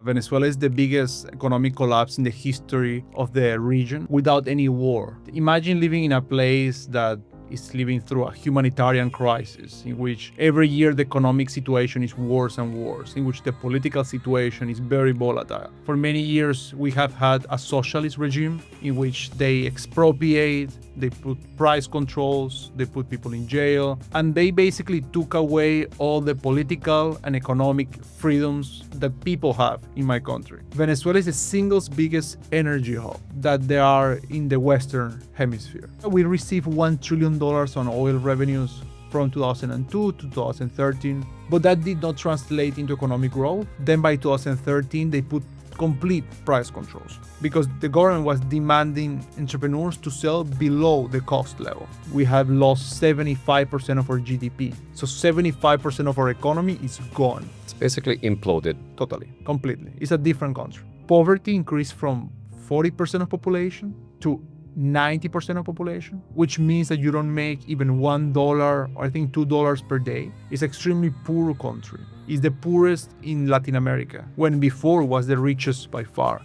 Venezuela is the biggest economic collapse in the history of the region without any war. Imagine living in a place that is living through a humanitarian crisis in which every year the economic situation is worse and worse, in which the political situation is very volatile. For many years, we have had a socialist regime in which they expropriate, they put price controls, they put people in jail, and they basically took away all the political and economic freedoms that people have in my country. Venezuela is the single biggest energy hub that there are in the Western Hemisphere. We received $1 trillion on oil revenues from 2002 to 2013, but that did not translate into economic growth. Then by 2013, they put complete price controls because the government was demanding entrepreneurs to sell below the cost level. We have lost 75% of our GDP. So 75% of our economy is gone. It's basically imploded. Totally, completely. It's a different country. Poverty increased from 40% of population to 90% of population, which means that you don't make even $1 or I think $2 per day. It's extremely poor country. It's the poorest in Latin America, when before was the richest by far.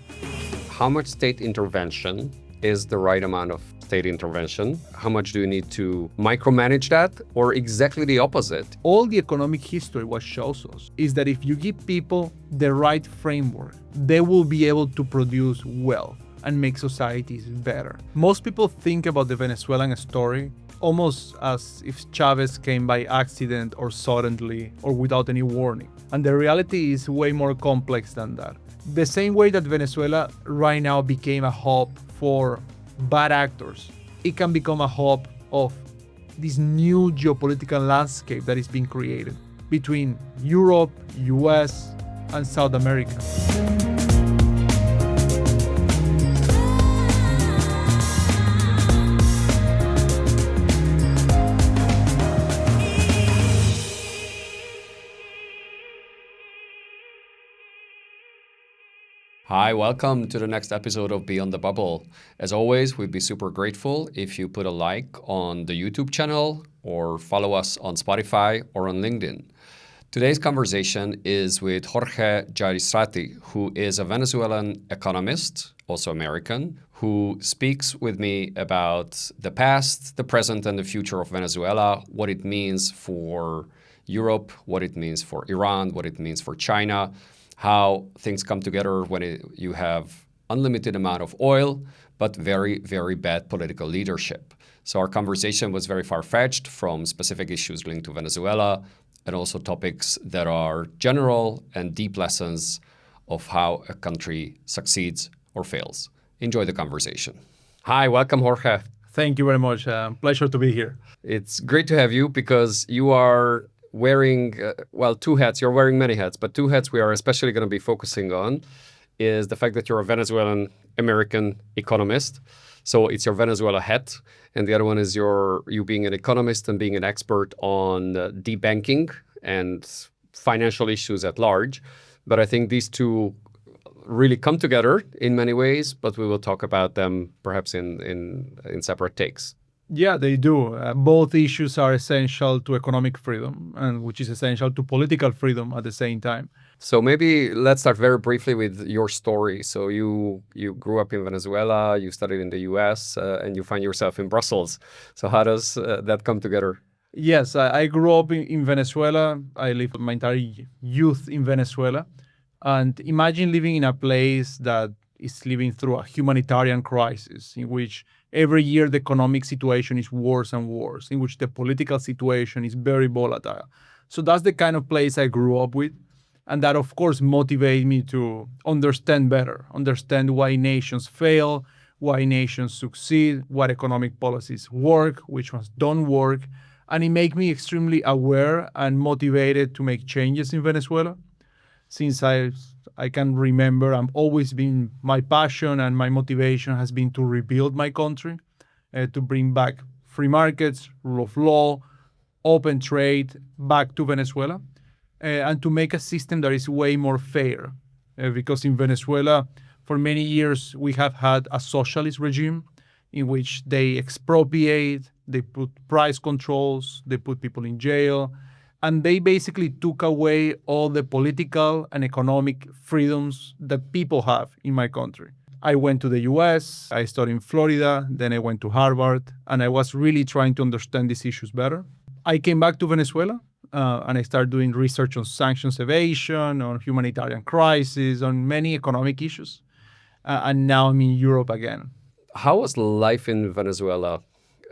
How much state intervention is the right amount of state intervention? How much do you need to micromanage that, or exactly the opposite? All the economic history, what shows us is that if you give people the right framework, they will be able to produce wealth and make societies better. Most people think about the Venezuelan story almost as if Chávez came by accident or suddenly or without any warning. And the reality is way more complex than that. The same way that Venezuela right now became a hub for bad actors, it can become a hub of this new geopolitical landscape that is being created between Europe, US, and South America. Hi, welcome to the next episode of Beyond the Bubble. As always, we'd be super grateful if you put a like on the YouTube channel or follow us on Spotify or on LinkedIn. Today's conversation is with Jorge Jraissati, who is a Venezuelan economist, also American, who speaks with me about the past, the present, and the future of Venezuela, what it means for Europe, what it means for Iran, what it means for China, how things come together when you have unlimited amount of oil, but very, very bad political leadership. So our conversation was very far-fetched from specific issues linked to Venezuela and also topics that are general and deep lessons of how a country succeeds or fails. Enjoy the conversation. Hi, welcome, Jorge. Thank you very much. Pleasure to be here. It's great to have you because you are wearing, two hats. You're wearing many hats, but two hats we are especially going to be focusing on is the fact that you're a Venezuelan-American economist. So it's your Venezuela hat. And the other one is you being an economist and being an expert on debanking and financial issues at large. But I think these two really come together in many ways, but we will talk about them perhaps in separate takes. Yeah, they do. Both issues are essential to economic freedom, and which is essential to political freedom at the same time. So maybe let's start very briefly with your story. So you grew up in Venezuela, you studied in the US, and you find yourself in Brussels. So how does that come together? Yes, I grew up in Venezuela. I lived my entire youth in Venezuela. And imagine living in a place that is living through a humanitarian crisis in which every year the economic situation is worse and worse, in which the political situation is very volatile. So that's the kind of place I grew up with. And that, of course, motivated me to understand better, understand why nations fail, why nations succeed, what economic policies work, which ones don't work. And it made me extremely aware and motivated to make changes in Venezuela. Since I can remember, I've always been, my passion and my motivation has been to rebuild my country, to bring back free markets, rule of law, open trade back to Venezuela, and to make a system that is way more fair. Because in Venezuela, for many years, we have had a socialist regime in which they expropriate, they put price controls, they put people in jail, And they basically took away all the political and economic freedoms that people have in my country. I went to the US, I studied in Florida, then I went to Harvard, and I was really trying to understand these issues better. I came back to Venezuela and I started doing research on sanctions evasion, on humanitarian crisis, on many economic issues. And now I'm in Europe again. How was life in Venezuela?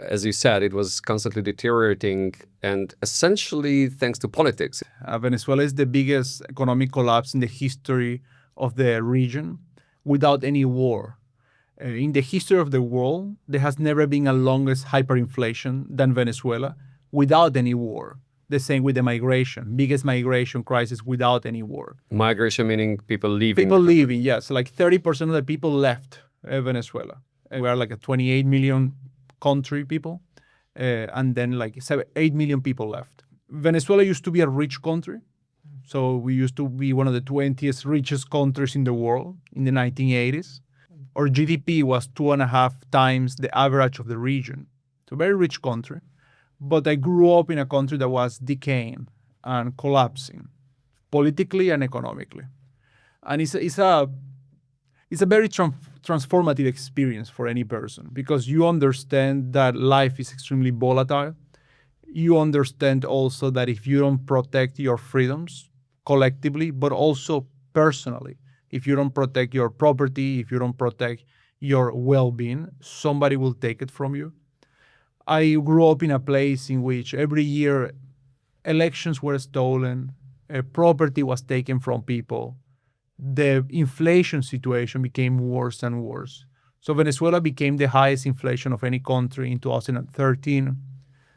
As you said, it was constantly deteriorating and essentially thanks to politics. Venezuela is the biggest economic collapse in the history of the region without any war. In the history of the world, there has never been a longest hyperinflation than Venezuela without any war. The same with the migration, biggest migration crisis without any war. Migration meaning people leaving. People leaving, yes. Like 30% of the people left Venezuela. We are like a 28 million country people, and then like 8 million people left. Venezuela used to be a rich country. So we used to be one of the 20th richest countries in the world in the 1980s. Our GDP was 2.5 times the average of the region. It's a very rich country. But I grew up in a country that was decaying and collapsing politically and economically. And it's a very transformative experience for any person because you understand that life is extremely volatile. You understand also that if you don't protect your freedoms collectively, but also personally, if you don't protect your property, if you don't protect your well-being, somebody will take it from you. I grew up in a place in which every year elections were stolen, property was taken from people. The inflation situation became worse and worse. So Venezuela became the highest inflation of any country in 2013.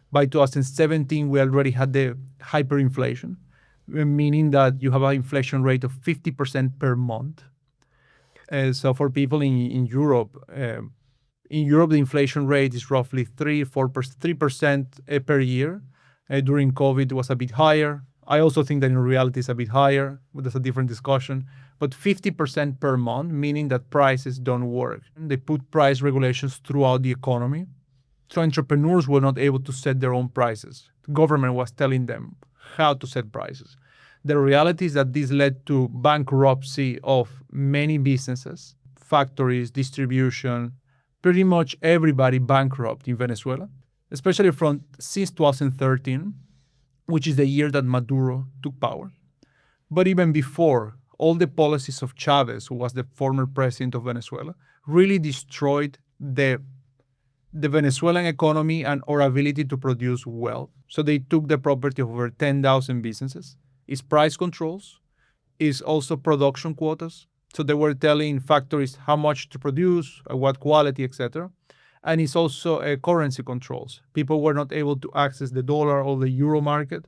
By 2017, we already had the hyperinflation, meaning that you have an inflation rate of 50% per month. So for people in Europe, the inflation rate is roughly 3% per year. During COVID, it was a bit higher. I also think that in reality it's a bit higher, but that's a different discussion. But 50% per month, meaning that prices don't work. They put price regulations throughout the economy. So entrepreneurs were not able to set their own prices. The government was telling them how to set prices. The reality is that this led to bankruptcy of many businesses, factories, distribution, pretty much everybody bankrupt in Venezuela, especially since 2013, which is the year that Maduro took power. But even before, all the policies of Chávez, who was the former president of Venezuela, really destroyed the Venezuelan economy and our ability to produce wealth. So they took the property of over 10,000 businesses. It's price controls, it's also production quotas. So they were telling factories how much to produce, what quality, etc. And it's also currency controls. People were not able to access the dollar or the euro market.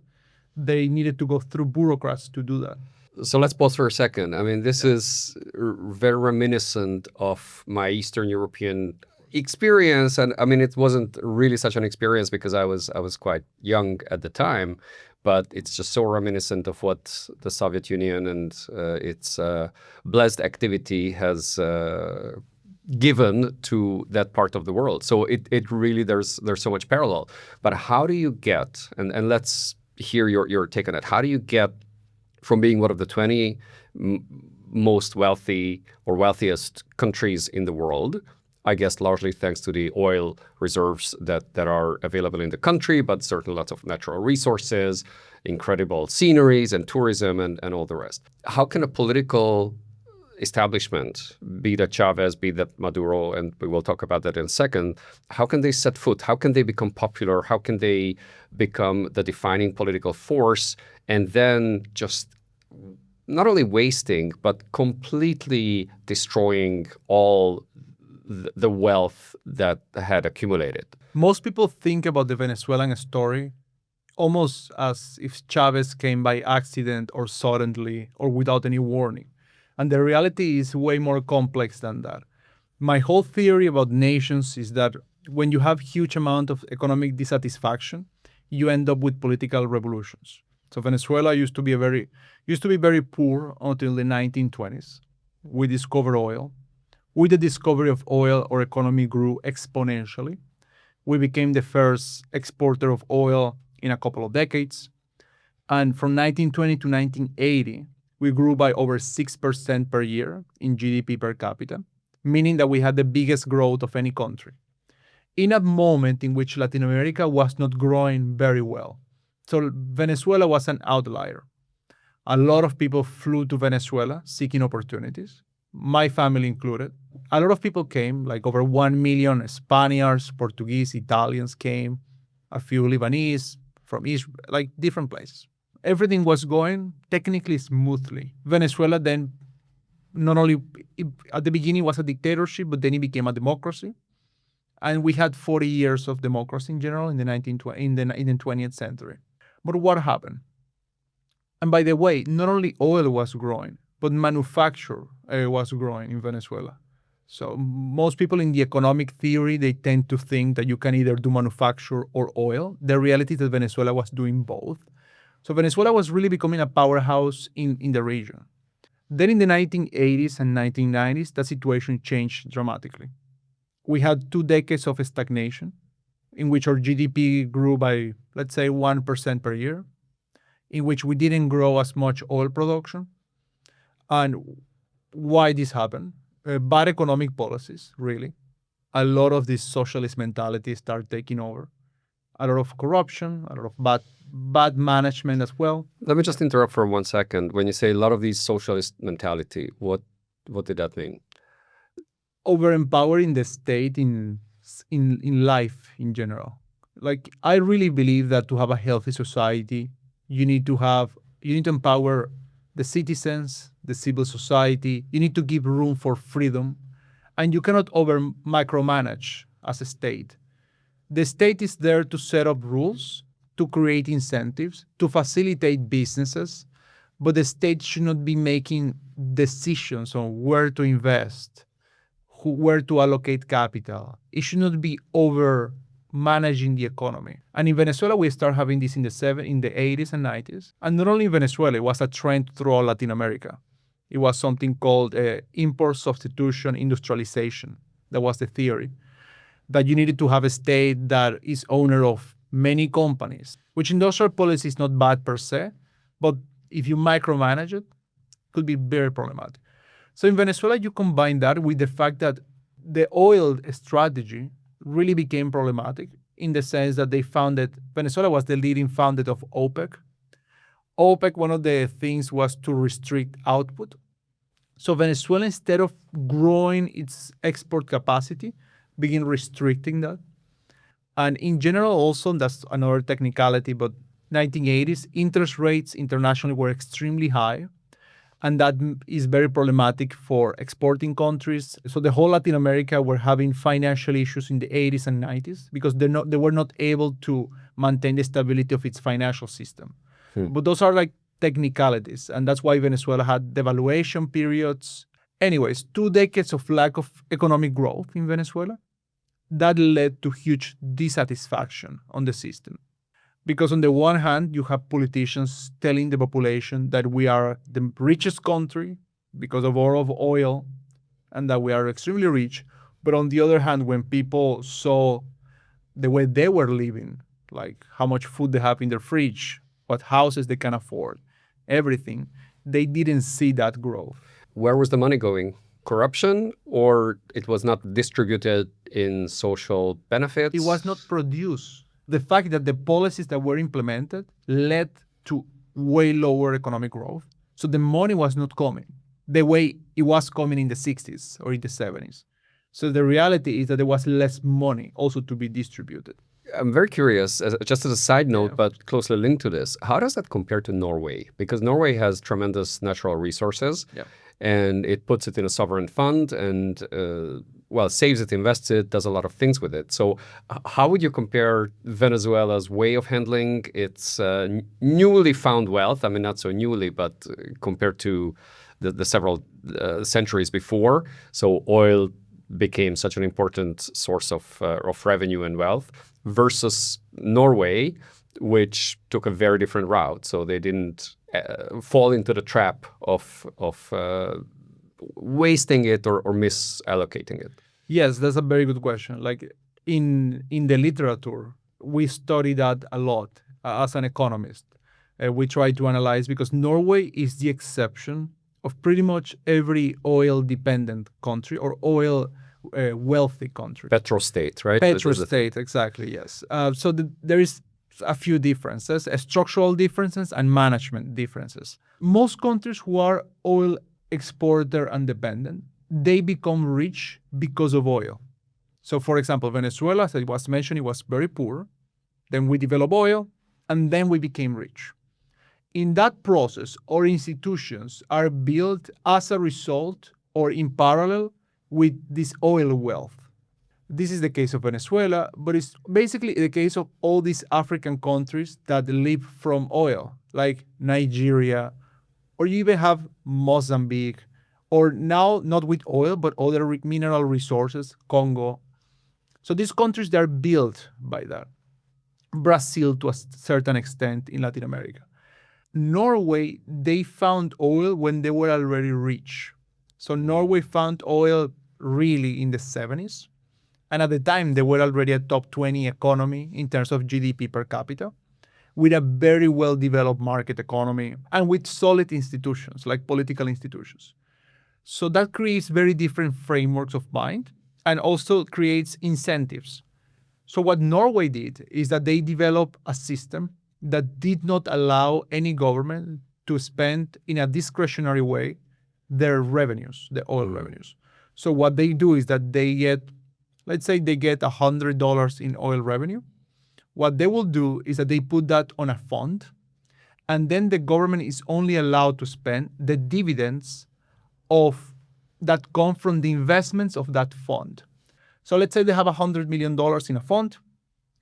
They needed to go through bureaucrats to do that. So let's pause for a second. I mean, this is very reminiscent of my Eastern European experience. And I mean, it wasn't really such an experience because I was quite young at the time. But it's just so reminiscent of what the Soviet Union and its blessed activity has given to that part of the world. So it really, there's so much parallel. But how do you get, and let's hear your take on it, how do you get from being one of the 20 most wealthy or wealthiest countries in the world, I guess largely thanks to the oil reserves that are available in the country, but certainly lots of natural resources, incredible sceneries and tourism and all the rest. How can a political establishment, be that Chávez, be that Maduro, and we will talk about that in a second, how can they set foot? How can they become popular? How can they become the defining political force and then just not only wasting, but completely destroying all the wealth that had accumulated? Most people think about the Venezuelan story almost as if Chávez came by accident or suddenly or without any warning. And the reality is way more complex than that. My whole theory about nations is that when you have huge amount of economic dissatisfaction, you end up with political revolutions. So Venezuela used to be very poor until the 1920s. We discovered oil. With the discovery of oil, our economy grew exponentially. We became the first exporter of oil in a couple of decades. And from 1920 to 1980, we grew by over 6% per year in GDP per capita, meaning that we had the biggest growth of any country in a moment in which Latin America was not growing very well. So Venezuela was an outlier. A lot of people flew to Venezuela seeking opportunities, my family included. A lot of people came, like over 1 million Spaniards, Portuguese, Italians came, a few Lebanese from Israel, like different places. Everything was going technically smoothly. Venezuela then not only at the beginning was a dictatorship, but then it became a democracy. And we had 40 years of democracy in general in the 20th century. But what happened? And by the way, not only oil was growing, but manufacture was growing in Venezuela. So most people in the economic theory, they tend to think that you can either do manufacture or oil. The reality is that Venezuela was doing both. So Venezuela was really becoming a powerhouse in the region. Then in the 1980s and 1990s, the situation changed dramatically. We had 2 decades of stagnation in which our GDP grew by, let's say, 1% per year, in which we didn't grow as much oil production. And why this happened? Bad economic policies, really. A lot of this socialist mentality started taking over. A lot of corruption, a lot of bad management as well. Let me just interrupt for 1 second. When you say a lot of these socialist mentality, what did that mean? Over-empowering the state in life in general. Like, I really believe that to have a healthy society, you need to empower the citizens, the civil society. You need to give room for freedom, and you cannot micromanage as a state. The state is there to set up rules, to create incentives, to facilitate businesses, but the state should not be making decisions on where to invest, where to allocate capital. It should not be over managing the economy. And in Venezuela, we start having this in the 80s and 90s. And not only in Venezuela, it was a trend throughout Latin America. It was something called import substitution industrialization. That was the theory. That you needed to have a state that is owner of many companies, which industrial policy is not bad per se, but if you micromanage it, could be very problematic. So in Venezuela, you combine that with the fact that the oil strategy really became problematic in the sense that they found that Venezuela was the leading founder of OPEC. OPEC, one of the things was to restrict output. So Venezuela, instead of growing its export capacity, began restricting that. And in general, also, that's another technicality, but 1980s, interest rates internationally were extremely high. And that is very problematic for exporting countries. So the whole Latin America were having financial issues in the 80s and 90s because they were not able to maintain the stability of its financial system. But those are like technicalities. And that's why Venezuela had devaluation periods. Anyways, 2 decades of lack of economic growth in Venezuela. That led to huge dissatisfaction on the system. Because on the one hand, you have politicians telling the population that we are the richest country because of all of oil and that we are extremely rich. But on the other hand, when people saw the way they were living, like how much food they have in their fridge, what houses they can afford, everything, they didn't see that growth. Where was the money going? Corruption, or it was not distributed in social benefits? It was not produced. The fact that the policies that were implemented led to way lower economic growth. So the money was not coming the way it was coming in the 60s or in the 70s. So the reality is that there was less money also to be distributed. I'm very curious, just as a side note, but closely linked to this, how does that compare to Norway? Because Norway has tremendous natural resources, and it puts it in a sovereign fund and, saves it, invests it, does a lot of things with it. So how would you compare Venezuela's way of handling its newly found wealth? I mean, not so newly, but compared to the several centuries before. So oil became such an important source of revenue and wealth, versus Norway, which took a very different route. So they didn't fall into the trap of wasting it or misallocating it. Yes, that's a very good question. Like in the literature, we study that a lot as an economist. we try to analyze, because Norway is the exception of pretty much every oil-dependent country or oil wealthy country. Petro-state, right? Petro-state, exactly, yes. There is a few differences, structural differences and management differences. Most countries who are oil exporter and dependent, they become rich because of oil. So, for example, Venezuela, as I was mentioning, it was very poor. Then we developed oil, and then we became rich. In that process, our institutions are built as a result or in parallel with this oil wealth. This is the case of Venezuela, but it's basically the case of all these African countries that live from oil, like Nigeria, or you even have Mozambique, or now not with oil, but other mineral resources, Congo. So these countries, they're built by that. Brazil to a certain extent in Latin America. Norway, they found oil when they were already rich. So Norway found oil really in the 70s. And at the time, they were already a top 20 economy in terms of GDP per capita, with a very well-developed market economy and with solid institutions, like political institutions. So that creates very different frameworks of mind and also creates incentives. So what Norway did is that they developed a system that did not allow any government to spend in a discretionary way their revenues, the oil revenues. So what they do is that they get, let's say they get $100 in oil revenue. What they will do is that they put that on a fund, and then the government is only allowed to spend the dividends of that come from the investments of that fund. So let's say they have $100 million in a fund,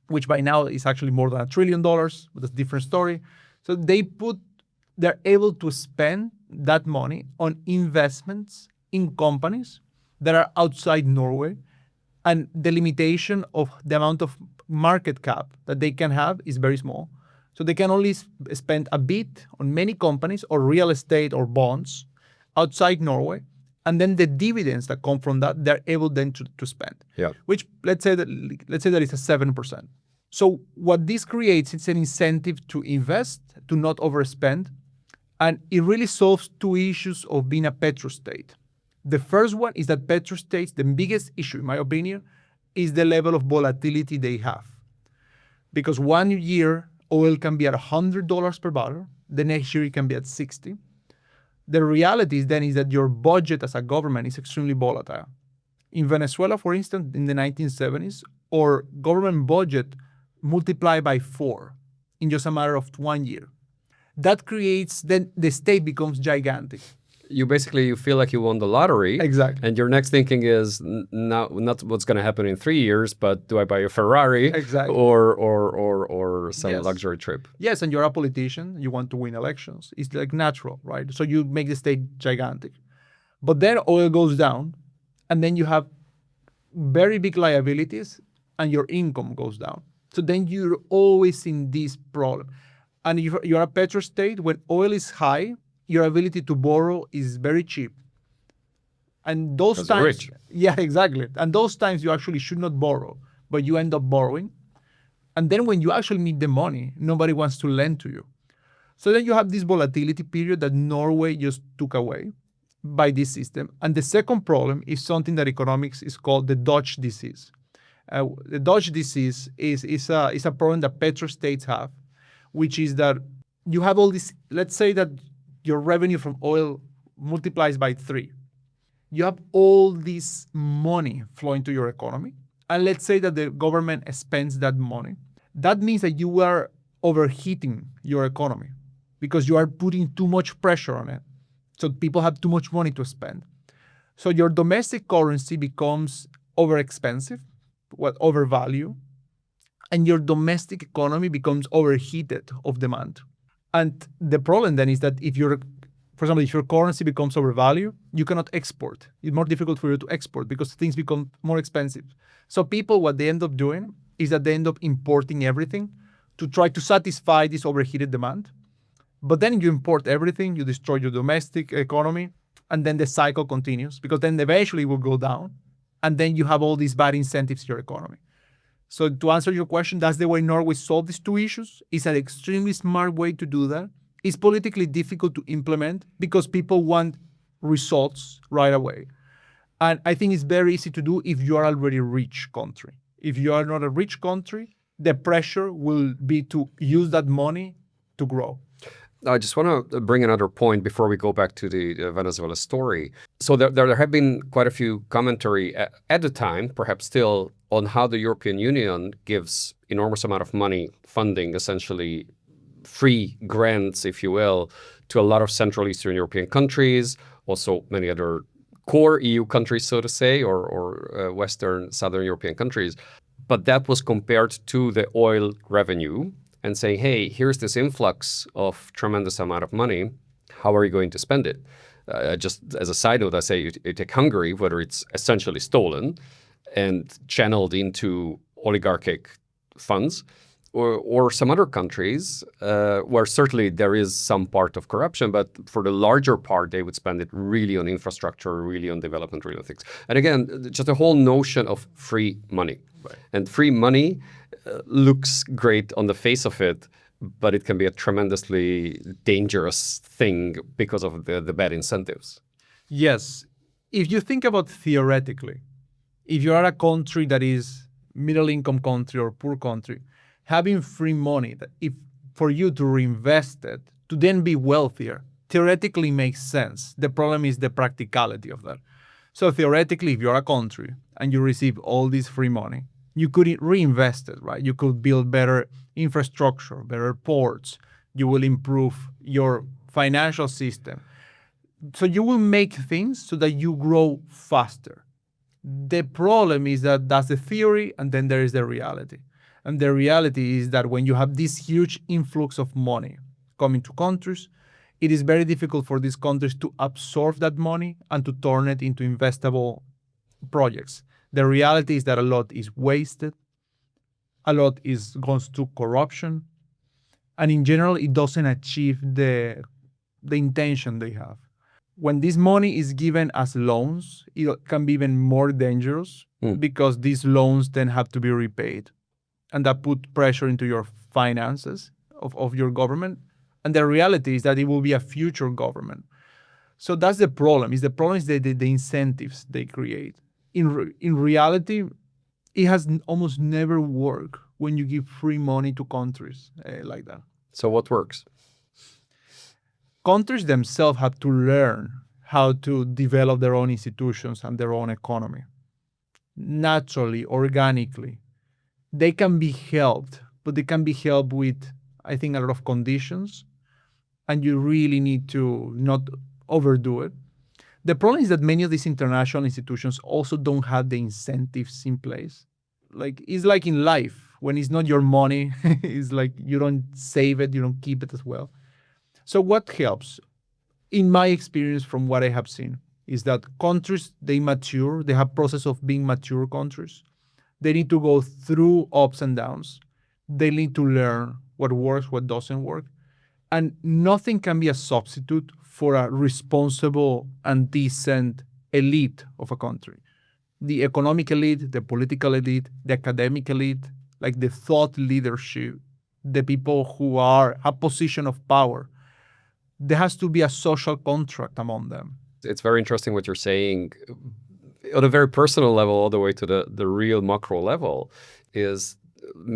which by now is actually more than $1 trillion, but that's a different story. So they're able to spend that money on investments in companies that are outside Norway, and the limitation of the amount of market cap that they can have is very small. So they can only spend a bit on many companies or real estate or bonds outside Norway. And then the dividends that come from that, they're able then to spend. Yeah. Which let's say that it's a 7%. So what this creates, it's an incentive to invest, to not overspend. And it really solves two issues of being a petro-state. The first one is that petro-states, the biggest issue, in my opinion, is the level of volatility they have. Because one year, oil can be at $100 per barrel. The next year, it can be at 60. The reality is that your budget as a government is extremely volatile. In Venezuela, for instance, in the 1970s, our government budget multiplied by 4 in just a matter of 1 year. That creates, then the state becomes gigantic. You feel like you won the lottery. Exactly. And your next thinking is not what's going to happen in 3 years, but do I buy a Ferrari? Exactly. Or some Yes. luxury trip? Yes, and you're a politician. You want to win elections. It's like natural, right? So you make the state gigantic. But then oil goes down, and then you have very big liabilities, and your income goes down. So then you're always in this problem. And if you're a petro-state, when oil is high, your ability to borrow is very cheap. And those times, rich. Yeah, exactly. And those times you actually should not borrow, but you end up borrowing. And then when you actually need the money, nobody wants to lend to you. So then you have this volatility period that Norway just took away by this system. And the second problem is something that economics is called the Dutch disease. The Dutch disease is a problem that petro-states have, which is that you have all this, let's say that your revenue from oil multiplies by 3. You have all this money flowing to your economy. And let's say that the government spends that money. That means that you are overheating your economy because you are putting too much pressure on it. So people have too much money to spend. So your domestic currency becomes overexpensive, overvalued, and your domestic economy becomes overheated of demand. And the problem then is that if your currency becomes overvalued, you cannot export. It's more difficult for you to export because things become more expensive. So people, what they end up doing is that they end up importing everything to try to satisfy this overheated demand. But then you import everything, you destroy your domestic economy, and then the cycle continues because then eventually it will go down. And then you have all these bad incentives to your economy. So to answer your question, that's the way Norway solved these two issues. It's an extremely smart way to do that. It's politically difficult to implement because people want results right away. And I think it's very easy to do if you are already a rich country. If you are not a rich country, the pressure will be to use that money to grow. I just want to bring another point before we go back to the Venezuela story. So there have been quite a few commentary at the time, perhaps still, on how the European Union gives enormous amount of money, funding, essentially free grants, if you will, to a lot of Central Eastern European countries, also many other core EU countries, so to say, or Western, Southern European countries. But that was compared to the oil revenue and saying, hey, here's this influx of tremendous amount of money. How are you going to spend it? Just as a side note, I say you take Hungary, whether it's essentially stolen and channeled into oligarchic funds, or some other countries where certainly there is some part of corruption, but for the larger part, they would spend it really on infrastructure, really on development, really on things. And again, just the whole notion of free money. Right. And free money looks great on the face of it, but it can be a tremendously dangerous thing because of the bad incentives. Yes. If you think about theoretically, if you are a country that is middle income country or poor country, having free money, that if for you to reinvest it, to then be wealthier, theoretically makes sense. The problem is the practicality of that. So theoretically, if you're a country and you receive all this free money, you could reinvest it, right? You could build better infrastructure, better ports. You will improve your financial system. So you will make things so that you grow faster. The problem is that that's the theory, and then there is the reality. And the reality is that when you have this huge influx of money coming to countries, it is very difficult for these countries to absorb that money and to turn it into investable projects. The reality is that a lot is wasted, a lot goes to corruption, and in general, it doesn't achieve the intention they have. When this money is given as loans, it can be even more dangerous because these loans then have to be repaid. And that put pressure into your finances of your government. And the reality is that it will be a future government. So that's the problem. The problem is the incentives they create. In reality, it has almost never worked when you give free money to countries like that. So what works? Countries themselves have to learn how to develop their own institutions and their own economy. Naturally, organically. They can be helped, but they can be helped with, I think, a lot of conditions, and you really need to not overdo it. The problem is that many of these international institutions also don't have the incentives in place. It's like in life, when it's not your money, it's like you don't save it, you don't keep it as well. So what helps? In my experience, from what I have seen, is that countries, they mature, they have process of being mature countries. They need to go through ups and downs. They need to learn what works, what doesn't work. And nothing can be a substitute for a responsible and decent elite of a country. The economic elite, the political elite, the academic elite, like the thought leadership, the people who have position of power. There has to be a social contract among them. It's very interesting what you're saying. On a very personal level, all the way to the real macro level, is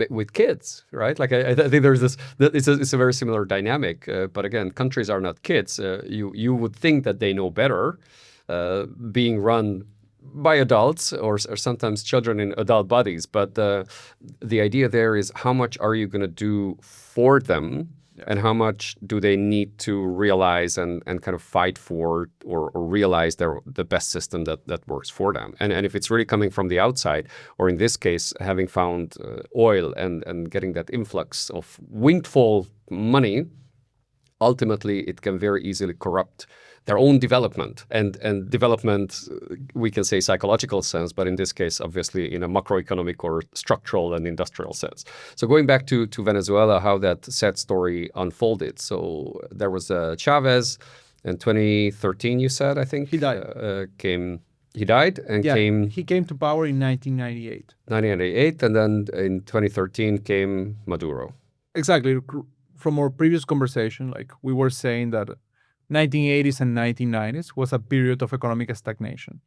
with kids, right? Like I think there's this. It's a very similar dynamic. But again, countries are not kids. You would think that they know better, being run by adults or sometimes children in adult bodies. But the idea there is how much are you going to do for them? Yeah. And how much do they need to realize and kind of fight for or realize the best system that works for them? And if it's really coming from the outside, or in this case, having found oil and getting that influx of windfall money, ultimately it can very easily corrupt their own development. And development, we can say psychological sense, but in this case, obviously in a macroeconomic or structural and industrial sense. So going back to Venezuela, how that sad story unfolded. So there was Chávez in 2013, you said, I think. He died. Came He died and came he came to power in 1998. 1998, and then in 2013 came Maduro. Exactly. From our previous conversation, like we were saying that 1980s and 1990s was a period of economic stagnation.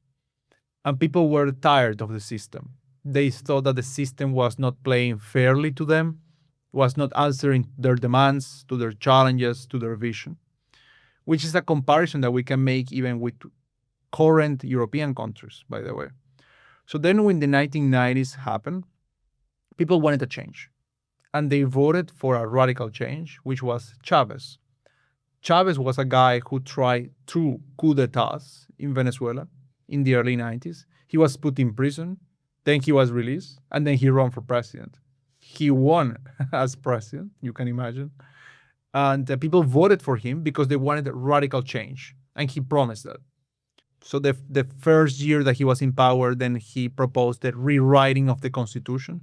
And people were tired of the system. They thought that the system was not playing fairly to them, was not answering their demands, to their challenges, to their vision, which is a comparison that we can make even with current European countries, by the way. So then when the 1990s happened, people wanted a change. And they voted for a radical change, which was Chávez. Chávez was a guy who tried two coups d'etats in Venezuela in the early 90s. He was put in prison, then he was released, and then he ran for president. He won as president, you can imagine. And people voted for him because they wanted a radical change, and he promised that. So the first year that he was in power, then he proposed the rewriting of the constitution.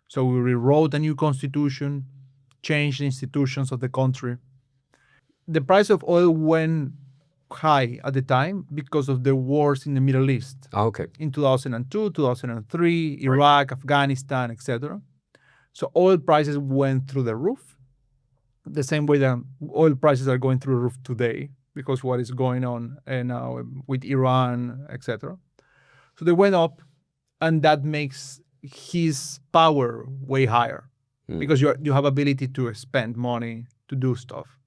So we rewrote a new constitution, changed the institutions of the country. The price of oil went high at the time because of the wars in the Middle East. Okay. In 2002, 2003, Iraq, Afghanistan, etc. So oil prices went through the roof, the same way that oil prices are going through the roof today because what is going on now with Iran, etc. So they went up, and that makes his power way higher because you have ability to spend money to do stuff.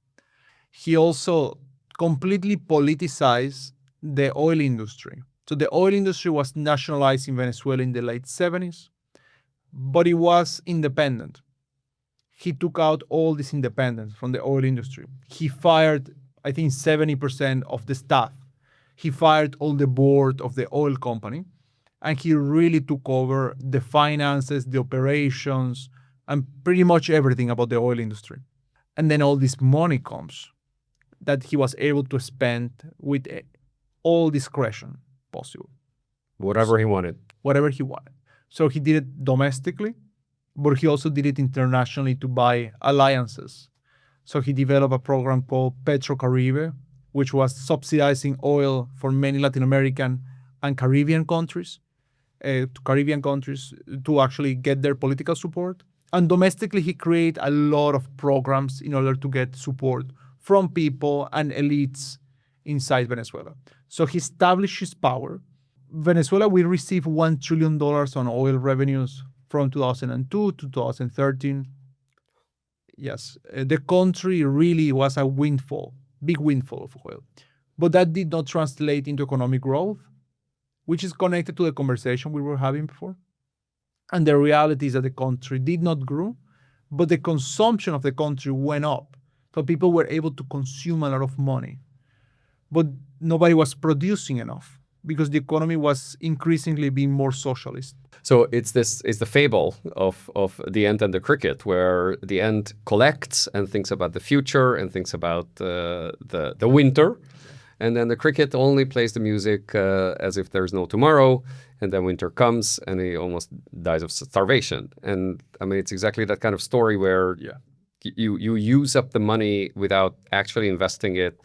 He also completely politicized the oil industry. So the oil industry was nationalized in Venezuela in the late 70s, but it was independent. He took out all this independence from the oil industry. He fired, I think, 70% of the staff. He fired all the board of the oil company, and he really took over the finances, the operations, and pretty much everything about the oil industry. And then all this money comes that he was able to spend with all discretion possible. Whatever he wanted. Whatever he wanted. So he did it domestically, but he also did it internationally to buy alliances. So he developed a program called Petro-Caribe, which was subsidizing oil for many Latin American and Caribbean countries, to actually get their political support. And domestically, he created a lot of programs in order to get support from people and elites inside Venezuela. So he established his power. Venezuela will receive $1 trillion on oil revenues from 2002 to 2013. Yes, the country really was a windfall, big windfall of oil. But that did not translate into economic growth, which is connected to the conversation we were having before. And the reality is that the country did not grow, but the consumption of the country went up. So people were able to consume a lot of money. But nobody was producing enough because the economy was increasingly being more socialist. So it's the fable of the ant and the cricket, where the ant collects and thinks about the future and thinks about the winter. And then the cricket only plays the music as if there's no tomorrow. And then winter comes and he almost dies of starvation. And I mean, it's exactly that kind of story where you use up the money without actually investing it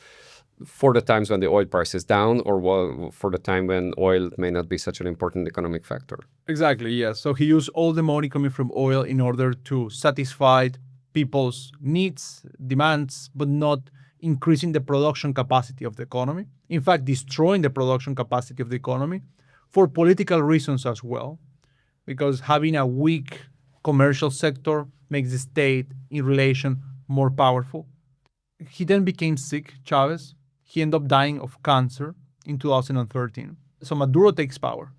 for the times when the oil price is down, or for the time when oil may not be such an important economic factor. Exactly, yes. So he used all the money coming from oil in order to satisfy people's needs, demands, but not increasing the production capacity of the economy. In fact, destroying the production capacity of the economy for political reasons as well, because having a weak commercial sector makes the state in relation more powerful. He then became sick, Chávez. He ended up dying of cancer in 2013. So Maduro takes power.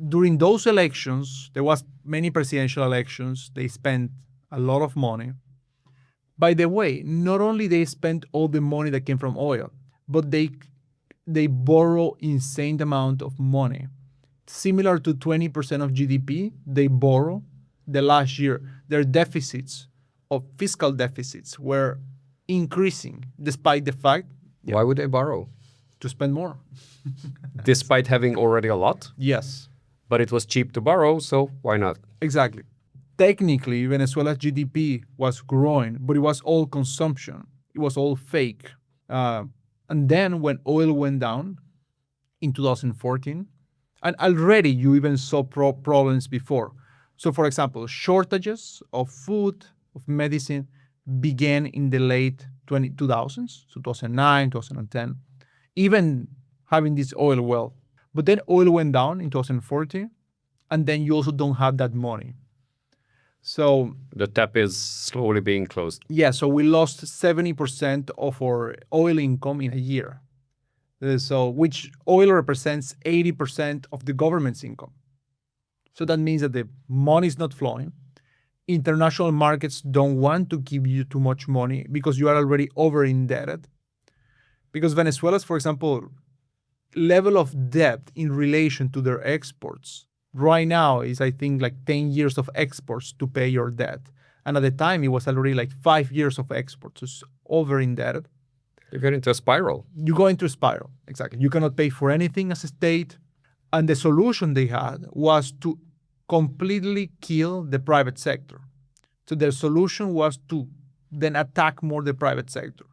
During those elections, there was many presidential elections. They spent a lot of money. By the way, not only they spent all the money that came from oil, but they borrow insane amount of money. Similar to 20% of GDP, they borrow. The last year, their deficits of fiscal deficits were increasing despite the fact. Why would they borrow? To spend more. Despite having already a lot? Yes. But it was cheap to borrow, so why not? Exactly. Technically, Venezuela's GDP was growing, but it was all consumption. It was all fake. And then when oil went down, in 2014. And already you even saw problems before. So for example, shortages of food, of medicine began in the late 2000s, 2009, 2010, even having this oil well. But then oil went down in 2014, and then you also don't have that money. So The tap is slowly being closed. yeah, so we lost 70% of our oil income in a year. So which oil represents 80% of the government's income. So that means that the money is not flowing. International markets don't want to give you too much money because you are already over indebted. Because Venezuela's, for example, level of debt in relation to their exports right now is, I think, like 10 years of exports to pay your debt. And at the time, it was already like 5 years of exports. So it's over indebted. You get into a spiral. You go into a spiral. Exactly. You cannot pay for anything as a state. And the solution they had was to completely kill the private sector. So their solution was to then attack more the private sector.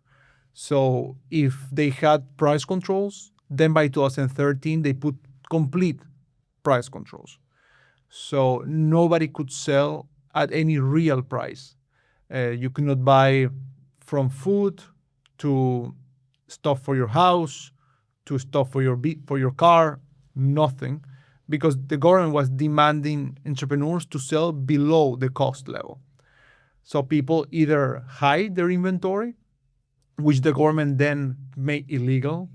So if they had price controls, then by 2013, they put complete price controls. So nobody could sell at any real price. You could not buy from food to stuff for your house, to stuff for your car, nothing, because the government was demanding entrepreneurs to sell below the cost level. So people either hide their inventory, which the government then made illegal.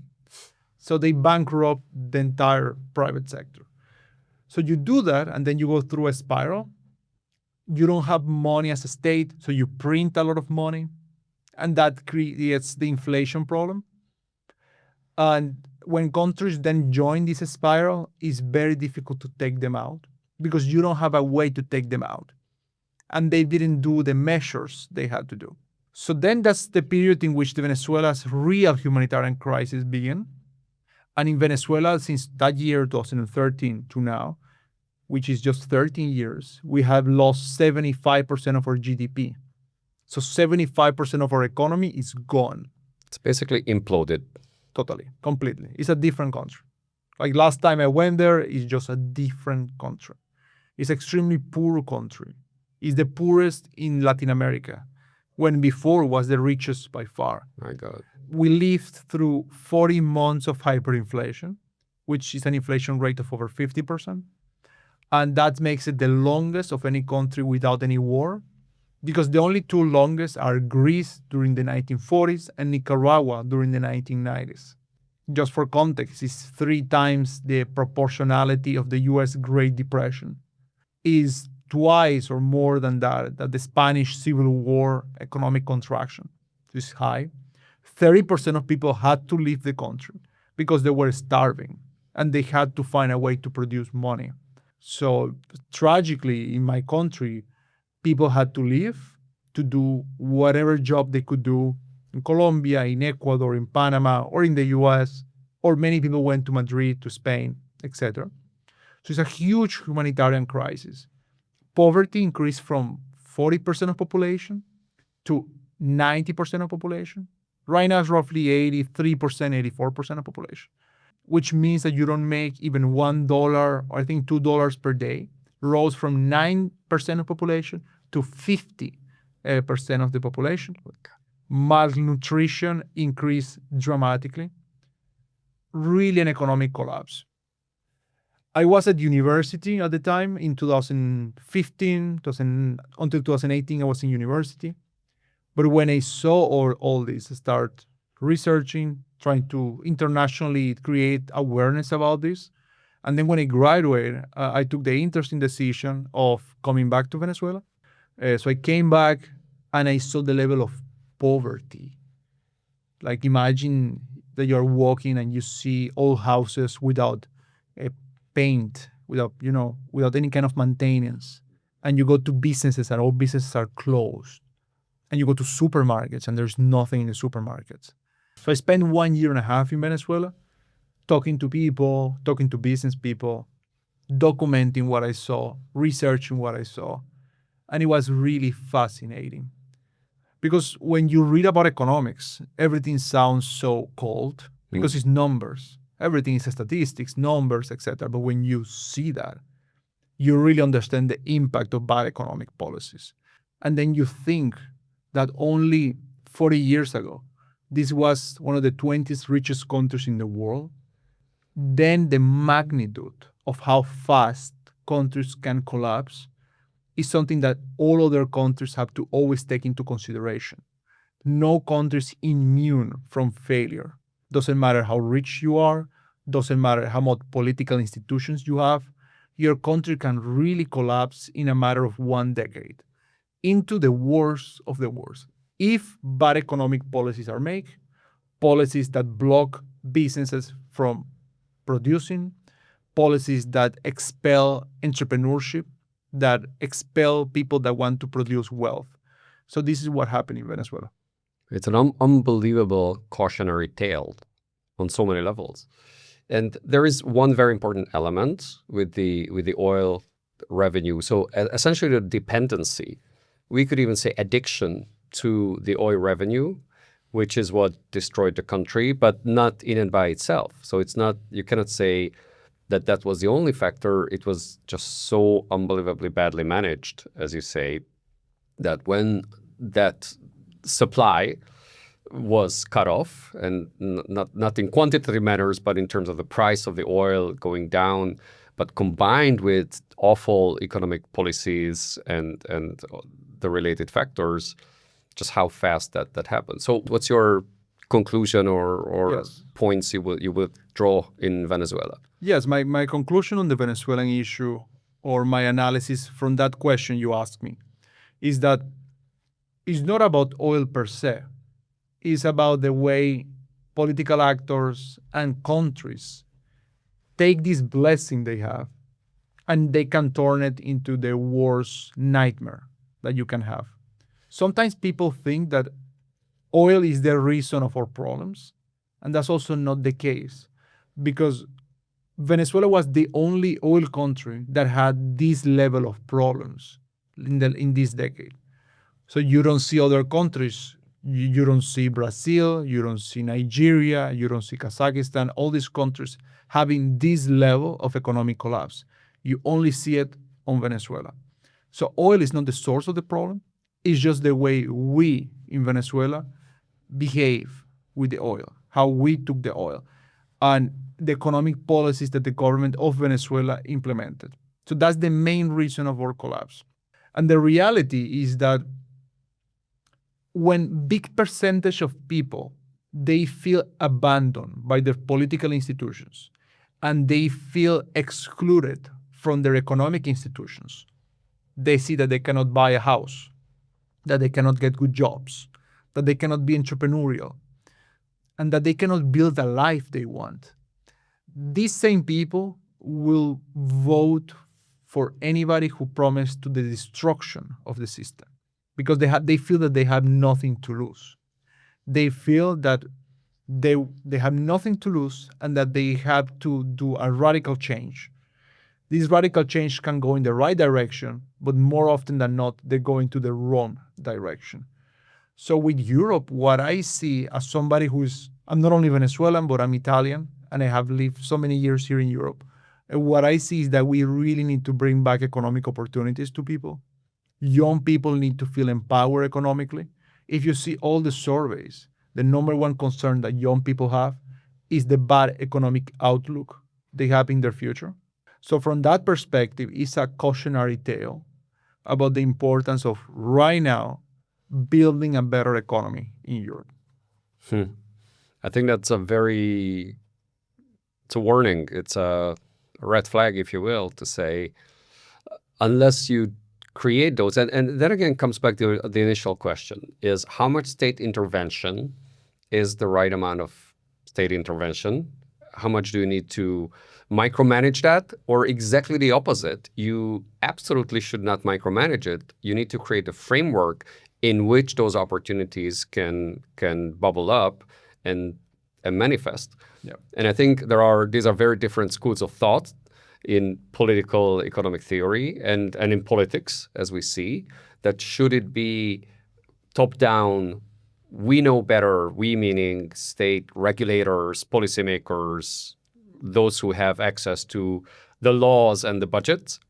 So they bankrupt the entire private sector. So you do that, and then you go through a spiral. You don't have money as a state, so you print a lot of money, and that creates the inflation problem. And when countries then join this spiral, it's very difficult to take them out because you don't have a way to take them out. And they didn't do the measures they had to do. So then that's the period in which the Venezuela's real humanitarian crisis began. And in Venezuela, since that year, 2013 to now, which is just 13 years, we have lost 75% of our GDP. So 75% of our economy is gone. It's basically imploded. Totally, completely. It's a different country. Like last time I went there, it's just a different country. It's extremely poor country. It's the poorest in Latin America, when before was the richest by far. My God. We lived through 40 months of hyperinflation, which is an inflation rate of over 50%. And that makes it the longest of any country without any war, because the only two longest are Greece during the 1940s and Nicaragua during the 1990s. Just for context, it's 3 times the proportionality of the US Great Depression. Is twice or more than that the Spanish Civil War economic contraction. It's high. 30% of people had to leave the country because they were starving and they had to find a way to produce money. So tragically, in my country, people had to leave to do whatever job they could do in Colombia, in Ecuador, in Panama, or in the US, or many people went to Madrid, to Spain, etc. So it's a huge humanitarian crisis. Poverty increased from 40% of population to 90% of population. Right now it's roughly 83%, 84% of population, which means that you don't make even $1 or I think $2 per day. Rose from 9% of population to 50% of the population. Malnutrition increased dramatically. Really an economic collapse. I was at university at the time in 2015, until 2018, I was in university. But when I saw all this, I started researching, trying to internationally create awareness about this. And then when I graduated, I took the interesting decision of coming back to Venezuela. So I came back and I saw the level of poverty. Like imagine that you're walking and you see old houses without paint, without any kind of maintenance. And you go to businesses and all businesses are closed. And you go to supermarkets and there's nothing in the supermarkets. So I spent 1.5 years in Venezuela talking to people, talking to business people, documenting what I saw, researching what I saw. And it was really fascinating. Because when you read about economics, everything sounds so cold because it's numbers. Everything is statistics, numbers, etc. But when you see that, you really understand the impact of bad economic policies. And then you think that only 40 years ago, this was one of the 20th richest countries in the world. Then the magnitude of how fast countries can collapse is something that all other countries have to always take into consideration. No country is immune from failure. Doesn't matter how rich you are, doesn't matter how much political institutions you have, your country can really collapse in a matter of 1 decade into the worst of the worst. If bad economic policies are made, policies that block businesses from producing, policies that expel entrepreneurship, that expel people that want to produce wealth. So this is what happened in Venezuela. It's an unbelievable cautionary tale on so many levels. And there is one very important element with the oil revenue. So essentially the dependency, we could even say addiction to the oil revenue, which is what destroyed the country, but not in and by itself. So it's not, you cannot say that that was the only factor. It was just so unbelievably badly managed, as you say, that when that supply was cut off, and not in quantitative matters, but in terms of the price of the oil going down, but combined with awful economic policies and the related factors, just how fast that happened. So what's your conclusion or Yes. points you would draw in Venezuela? Yes, my conclusion on the Venezuelan issue, or my analysis from that question you asked me, is that it's not about oil per se. It's about the way political actors and countries take this blessing they have and they can turn it into the worst nightmare that you can have. Sometimes people think that oil is the reason of our problems, and that's also not the case, because Venezuela was the only oil country that had this level of problems in this decade. So you don't see other countries. You don't see Brazil, you don't see Nigeria, you don't see Kazakhstan, all these countries having this level of economic collapse. You only see it on Venezuela. So oil is not the source of the problem. It's just the way we in Venezuela behave with the oil, how we took the oil, and the economic policies that the government of Venezuela implemented. So that's the main reason of our collapse. And the reality is that when big percentage of people, they feel abandoned by their political institutions and they feel excluded from their economic institutions, they see that they cannot buy a house, that they cannot get good jobs, that they cannot be entrepreneurial, and that they cannot build a life they want. These same people will vote for anybody who promised to the destruction of the system, because they feel that they have nothing to lose. They feel that they have nothing to lose and that they have to do a radical change. This radical change can go in the right direction, but more often than not, they go into the wrong direction. So with Europe, what I see as somebody I'm not only Venezuelan, but I'm Italian, and I have lived so many years here in Europe. And what I see is that we really need to bring back economic opportunities to people. Young people need to feel empowered economically. If you see all the surveys, the number one concern that young people have is the bad economic outlook they have in their future. So from that perspective, it's a cautionary tale about the importance of right now building a better economy in Europe. I think that's it's a warning. It's a red flag, if you will, to say, unless you create those, and that again comes back to the initial question, is how much state intervention is the right amount of state intervention? How much do you need to micromanage that? Or exactly the opposite, you absolutely should not micromanage it. You need to create a framework in which those opportunities can bubble up and manifest. Yeah. And I think these are very different schools of thought in political economic theory and in politics, as we see, that should it be top-down, we know better, we meaning state regulators, policymakers, those who have access to the laws and the budgets,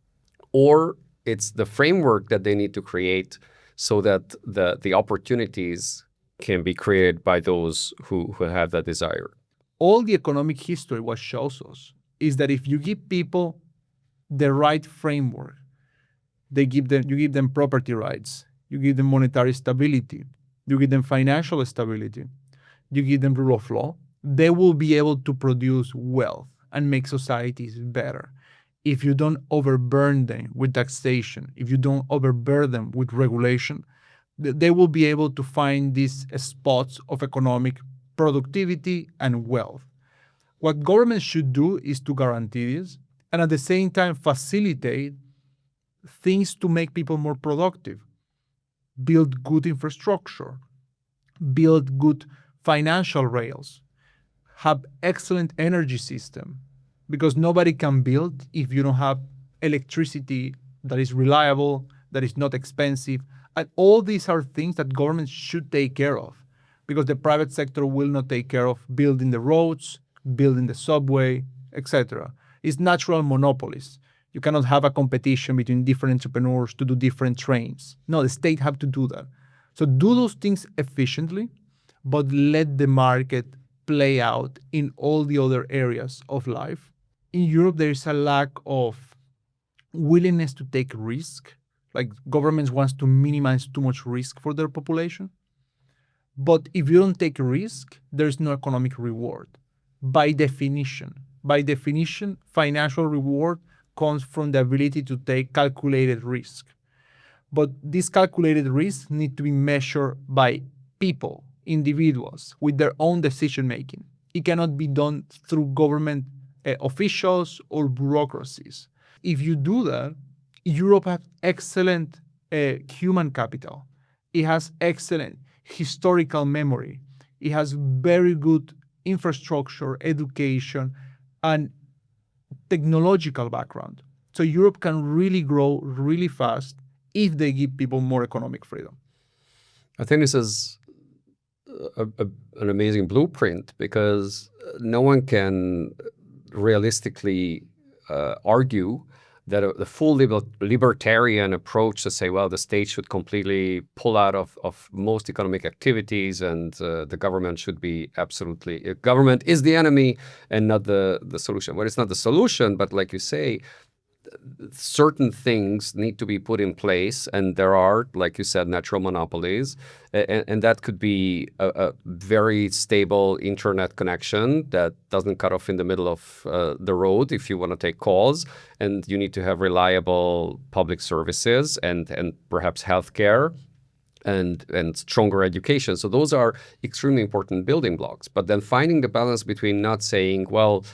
or it's the framework that they need to create so that the opportunities can be created by those who have that desire. All the economic history, what shows us is that if you give people the right framework, you give them property rights, you give them monetary stability, you give them financial stability, you give them rule of law, they will be able to produce wealth and make societies better. If you don't overburden them with taxation, if you don't overburden them with regulation, they will be able to find these spots of economic productivity and wealth. What governments should do is to guarantee this and at the same time facilitate things to make people more productive. Build good infrastructure, build good financial rails, have excellent energy system, because nobody can build if you don't have electricity that is reliable, that is not expensive. And all these are things that governments should take care of, because the private sector will not take care of building the roads, building the subway, etc. It's natural monopolies. You cannot have a competition between different entrepreneurs to do different trains. No, the state have to do that. So do those things efficiently, but let the market play out in all the other areas of life. In Europe, there is a lack of willingness to take risk. Like governments wants to minimize too much risk for their population. But if you don't take risk, there's no economic reward. By definition, financial reward comes from the ability to take calculated risk. But these calculated risks need to be measured by people, individuals, with their own decision making. It cannot be done through government officials or bureaucracies. If you do that, Europe has excellent human capital. It has excellent historical memory. It has very good infrastructure, education, and technological background. So Europe can really grow really fast if they give people more economic freedom. I think this is an amazing blueprint, because no one can realistically argue that the full libertarian approach to say, well, the state should completely pull out of most economic activities, and the government should be absolutely, government is the enemy and not the solution. Well, it's not the solution, but like you say, certain things need to be put in place, and there are, like you said, natural monopolies, and that could be a very stable internet connection that doesn't cut off in the middle of the road if you want to take calls, and you need to have reliable public services and perhaps healthcare and stronger education. So those are extremely important building blocks. But then finding the balance between not saying, well,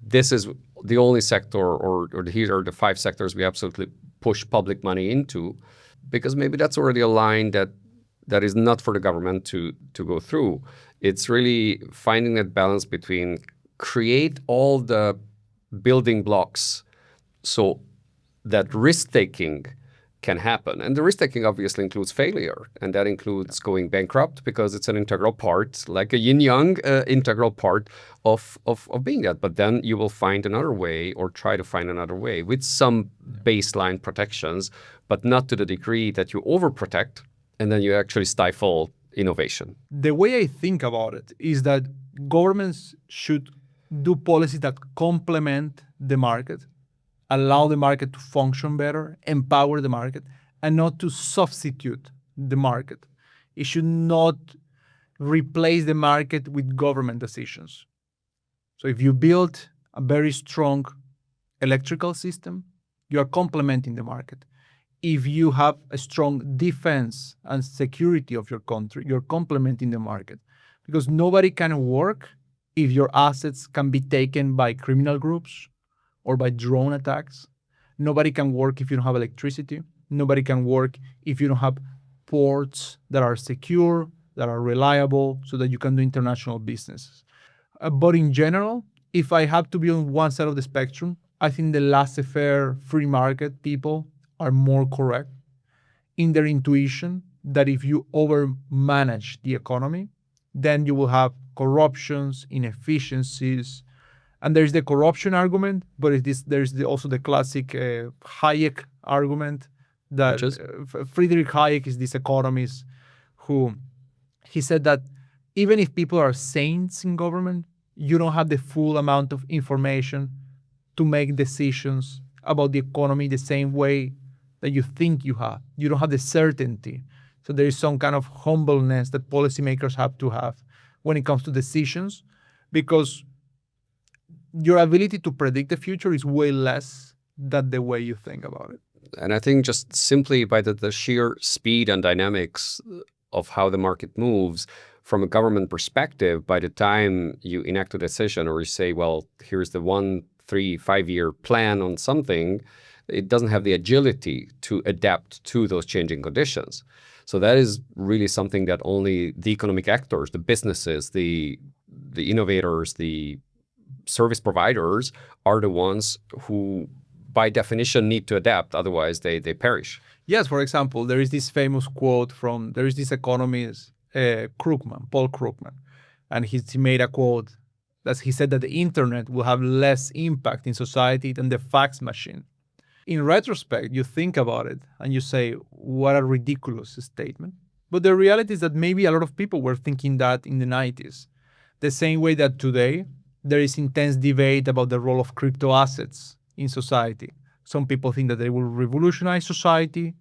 this is the only sector, or here are the 5 sectors we absolutely push public money into, because maybe that's already a line that is not for the government to go through. It's really finding that balance between create all the building blocks so that risk-taking can happen. And the risk-taking obviously includes failure, and that includes going bankrupt, because it's an integral part, like a yin-yang integral part of being that. But then you will find another way, or try to find another way with some baseline protections, but not to the degree that you overprotect and then you actually stifle innovation. The way I think about it is that governments should do policies that complement the market, allow the market to function better, empower the market, and not to substitute the market. It should not replace the market with government decisions. So if you build a very strong electrical system, you are complementing the market. If you have a strong defense and security of your country, you're complementing the market. Because nobody can work if your assets can be taken by criminal groups or by drone attacks. Nobody can work if you don't have electricity. Nobody can work if you don't have ports that are secure, that are reliable, so that you can do international business. But in general, if I have to be on one side of the spectrum, I think the laissez-faire free market people are more correct in their intuition that if you overmanage the economy, then you will have corruptions, inefficiencies, And there's the corruption argument, but also the classic Hayek argument that Which is? Friedrich Hayek is this economist who he said that even if people are saints in government, you don't have the full amount of information to make decisions about the economy the same way that you think you have. You don't have the certainty. So there is some kind of humbleness that policymakers have to have when it comes to decisions, because your ability to predict the future is way less than the way you think about it. And I think just simply by the sheer speed and dynamics of how the market moves, from a government perspective, by the time you enact a decision or you say, well, here's the 1, 3, 5-year plan on something, it doesn't have the agility to adapt to those changing conditions. So that is really something that only the economic actors, the businesses, the innovators, the service providers are the ones who, by definition, need to adapt. Otherwise, they perish. Yes, for example, there is this famous quote there is this economist, Paul Krugman, and he made a quote that he said that the internet will have less impact in society than the fax machine. In retrospect, you think about it and you say, what a ridiculous statement. But the reality is that maybe a lot of people were thinking that in the 90s. The same way that today, there is intense debate about the role of crypto assets in society. Some people think that they will revolutionize society,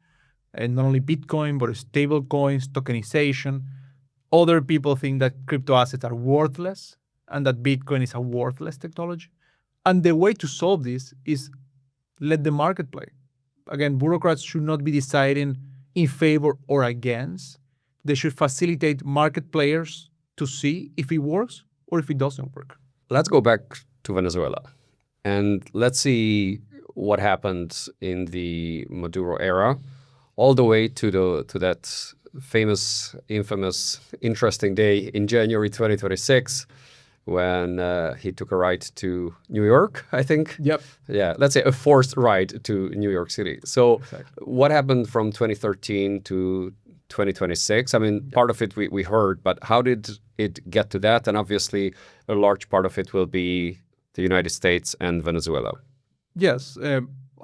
and not only Bitcoin, but stable coins, tokenization. Other people think that crypto assets are worthless and that Bitcoin is a worthless technology. And the way to solve this is let the market play. Again, bureaucrats should not be deciding in favor or against. They should facilitate market players to see if it works or if it doesn't work. Let's go back to Venezuela and let's see what happened in the Maduro era, all the way to that famous, infamous, interesting day in January 2026 when he took a ride to New York, I think. Yep. Yeah, let's say a forced ride to New York City. So Exactly. what happened from 2013 to 2026? I mean, part of it we heard, but how did it get to that? And obviously, a large part of it will be the United States and Venezuela. Yes.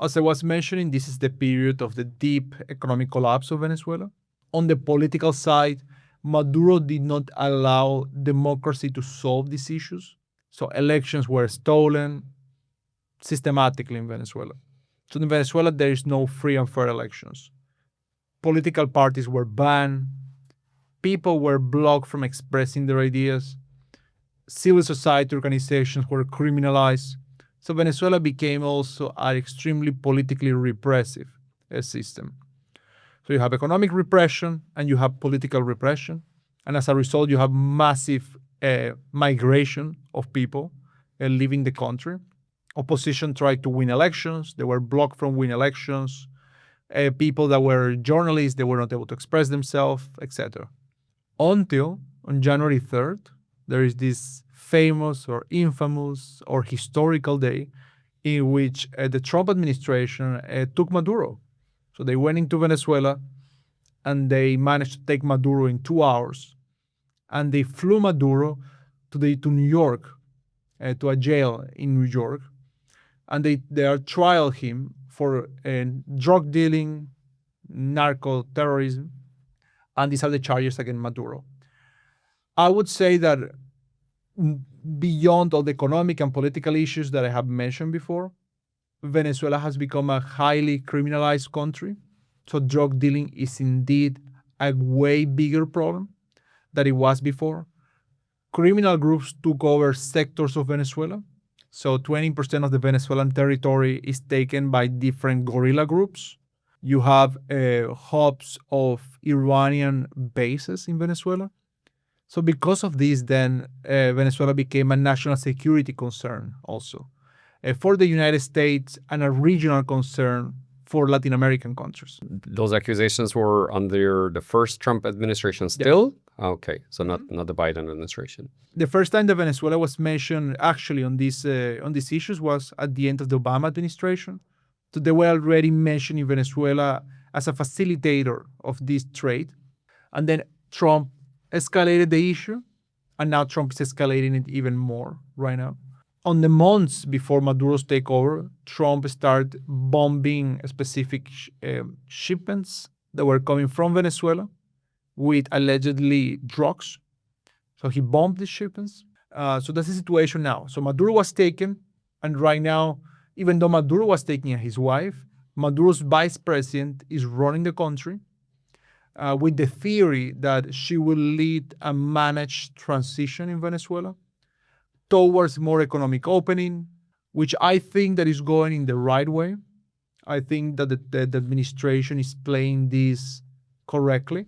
As I was mentioning, this is the period of the deep economic collapse of Venezuela. On the political side, Maduro did not allow democracy to solve these issues. So elections were stolen systematically in Venezuela. So in Venezuela, there is no free and fair elections. Political parties were banned. People were blocked from expressing their ideas. Civil society organizations were criminalized. So Venezuela became also an extremely politically repressive system. So you have economic repression and you have political repression. And as a result, you have massive migration of people leaving the country. Opposition tried to win elections. They were blocked from winning elections. People that were journalists, they were not able to express themselves, etc. Until on January 3rd, there is this famous or infamous or historical day in which the Trump administration took Maduro. So they went into Venezuela and they managed to take Maduro in 2 hours. And they flew Maduro to New York, to a jail in New York. And they trial him for drug dealing, narco terrorism. And these are the charges against Maduro. I would say that beyond all the economic and political issues that I have mentioned before, Venezuela has become a highly criminalized country. So drug dealing is indeed a way bigger problem than it was before. Criminal groups took over sectors of Venezuela. So 20% of the Venezuelan territory is taken by different guerrilla groups. You have hubs of Iranian bases in Venezuela. So because of this, then Venezuela became a national security concern also for the United States and a regional concern for Latin American countries. Those accusations were under the first Trump administration still? Yeah. Okay, so not the Biden administration. The first time that Venezuela was mentioned actually on these issues was at the end of the Obama administration. So they were already mentioning Venezuela as a facilitator of this trade. And then Trump escalated the issue, and now Trump is escalating it even more right now. On the months before Maduro's takeover, Trump started bombing specific shipments that were coming from Venezuela with allegedly drugs. So he bombed these shipments. So that's the situation now. So Maduro was taken, and right now, even though Maduro was taking his wife, Maduro's vice president is running the country with the theory that she will lead a managed transition in Venezuela towards more economic opening, which I think that is going in the right way. I think that the administration is playing this correctly.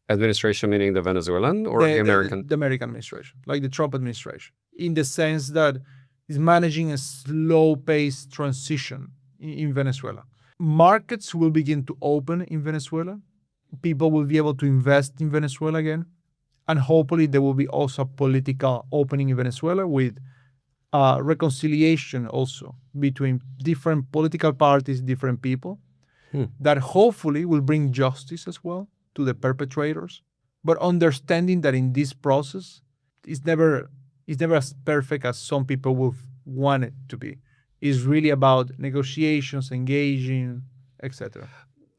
Administration meaning the Venezuelan or the American? The American administration, like the Trump administration, in the sense that it's managing a slow-paced transition in Venezuela. Markets will begin to open in Venezuela. People will be able to invest in Venezuela again. And hopefully there will be also a political opening in Venezuela with reconciliation also between different political parties, different people, that hopefully will bring justice as well to the perpetrators. But understanding that in this process, it's never as perfect as some people would want it to be. It's really about negotiations, engaging, etc.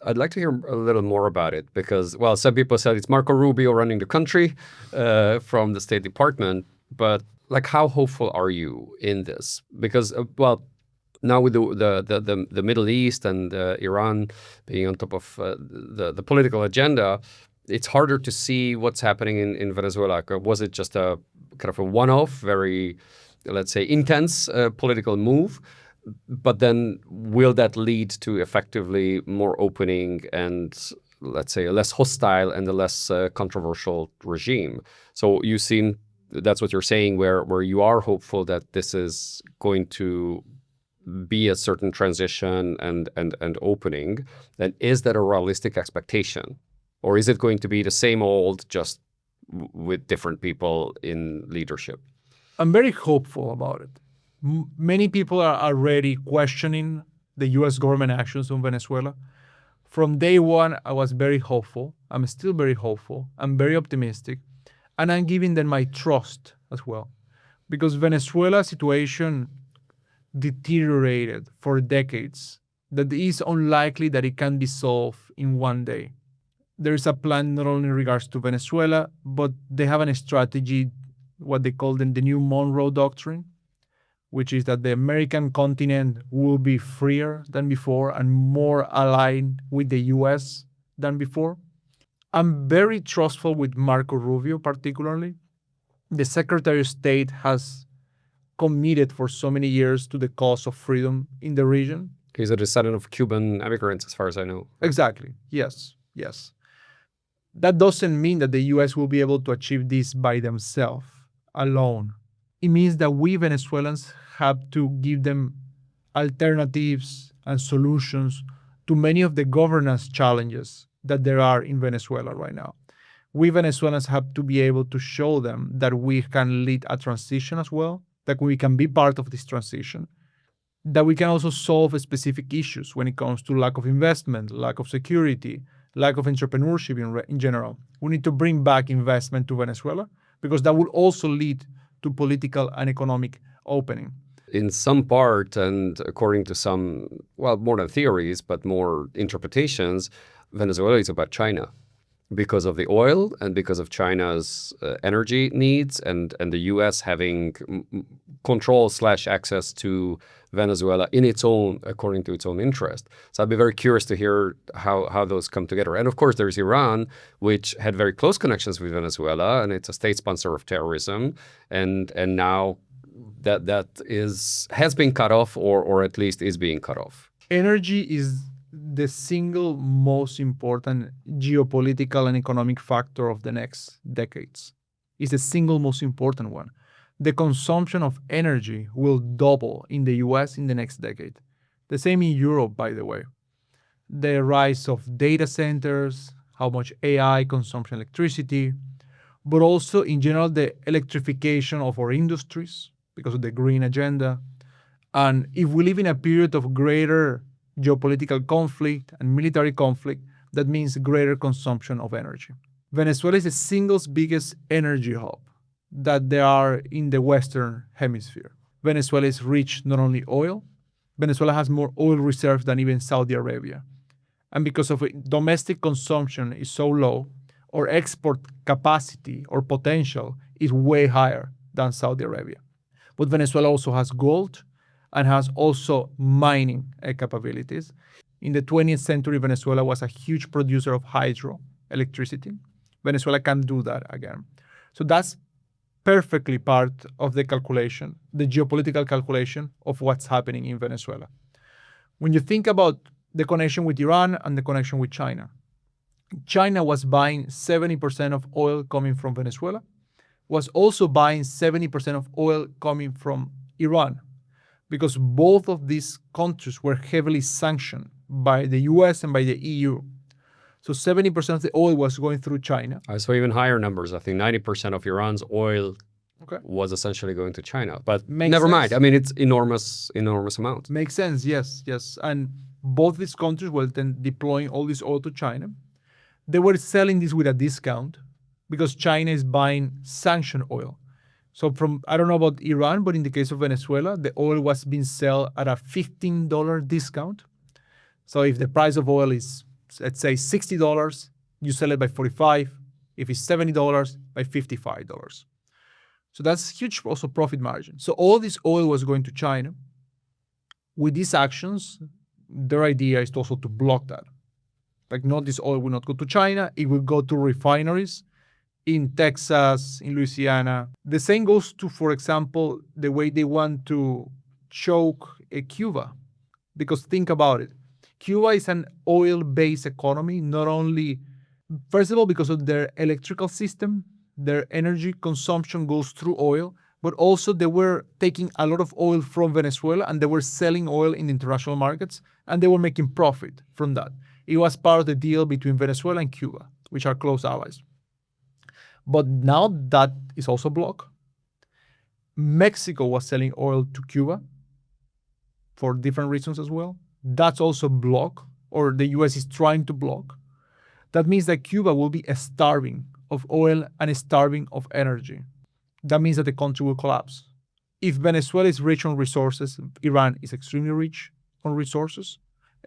I'd like to hear a little more about it because, well, some people said it's Marco Rubio running the country from the State Department, but like, how hopeful are you in this? Because, well, now with the Middle East and Iran being on top of the political agenda, it's harder to see what's happening in Venezuela. Was it just a kind of a one-off, very, let's say, intense political move? But then will that lead to effectively more opening and, let's say, a less hostile and a less controversial regime? So you seem, that's what you're saying, where you are hopeful that this is going to be a certain transition and opening. Then is that a realistic expectation? Or is it going to be the same old, just with different people in leadership? I'm very hopeful about it. Many people are already questioning the U.S. government actions on Venezuela. From day one, I was very hopeful. I'm still very hopeful. I'm very optimistic. And I'm giving them my trust as well. Because Venezuela's situation deteriorated for decades, that it is unlikely that it can be solved in one day. There is a plan not only in regards to Venezuela, but they have a strategy, what they call the new Monroe Doctrine, which is that the American continent will be freer than before and more aligned with the US than before. I'm very trustful with Marco Rubio particularly. The Secretary of State has committed for so many years to the cause of freedom in the region. He's a descendant of Cuban immigrants, as far as I know. Exactly. Yes. That doesn't mean that the US will be able to achieve this by themselves, alone. It means that we Venezuelans have to give them alternatives and solutions to many of the governance challenges that there are in Venezuela right now. We Venezuelans have to be able to show them that we can lead a transition as well, that we can be part of this transition, that we can also solve specific issues when it comes to lack of investment, lack of security, lack of entrepreneurship in general. We need to bring back investment to Venezuela because that will also lead to political and economic opening. In some part, and according to some, well, more than theories, but more interpretations, Venezuela is about China because of the oil and because of China's energy needs and the U.S. having control/access to Venezuela in its own, according to its own interest. So I'd be very curious to hear how those come together. And of course, there's Iran, which had very close connections with Venezuela, and it's a state sponsor of terrorism. And now that has been cut off, or at least is being cut off. Energy is the single most important geopolitical and economic factor of the next decades. It's the single most important one. The consumption of energy will double in the US in the next decade. The same in Europe, by the way. The rise of data centers, how much AI consumption electricity, but also in general the electrification of our industries because of the green agenda. And if we live in a period of greater geopolitical conflict and military conflict, that means greater consumption of energy. Venezuela is the single biggest energy hub that there are in the Western Hemisphere. Venezuela is rich not only oil, Venezuela has more oil reserves than even Saudi Arabia. And because of it, domestic consumption is so low, or export capacity or potential is way higher than Saudi Arabia. But Venezuela also has gold and has also mining capabilities. In the 20th century, Venezuela was a huge producer of hydro electricity. Venezuela can do that again. So that's perfectly part of the calculation, the geopolitical calculation of what's happening in Venezuela. When you think about the connection with Iran and the connection with China, China was buying 70% of oil coming from Venezuela, was also buying 70% of oil coming from Iran, because both of these countries were heavily sanctioned by the US and by the EU. So 70% of the oil was going through China. So even higher numbers. I think 90% of Iran's oil Okay. was essentially going to China. But Makes never sense. mind. I mean, it's enormous amount. Makes sense, yes. And both these countries were then deploying all this oil to China. They were selling this with a discount because China is buying sanctioned oil. So from, I don't know about Iran, but in the case of Venezuela, the oil was being sold at a $15 discount. So if the price of oil is, let's say, $60, you sell it by $45. If it's $70, by $55. So that's huge also profit margin. So all this oil was going to China. With these actions, their idea is also to block that. Like, not this oil will not go to China, it will go to refineries in Texas, in Louisiana. The same goes to, for example, the way they want to choke Cuba. Because think about it. Cuba is an oil-based economy, not only, first of all, because of their electrical system, their energy consumption goes through oil, but also they were taking a lot of oil from Venezuela and they were selling oil in international markets and they were making profit from that. It was part of the deal between Venezuela and Cuba, which are close allies. But now that is also blocked. Mexico was selling oil to Cuba for different reasons as well. That's also blocked, or the US is trying to block. That means that Cuba will be starving of oil and starving of energy. That means that the country will collapse. If Venezuela is rich on resources, Iran is extremely rich on resources.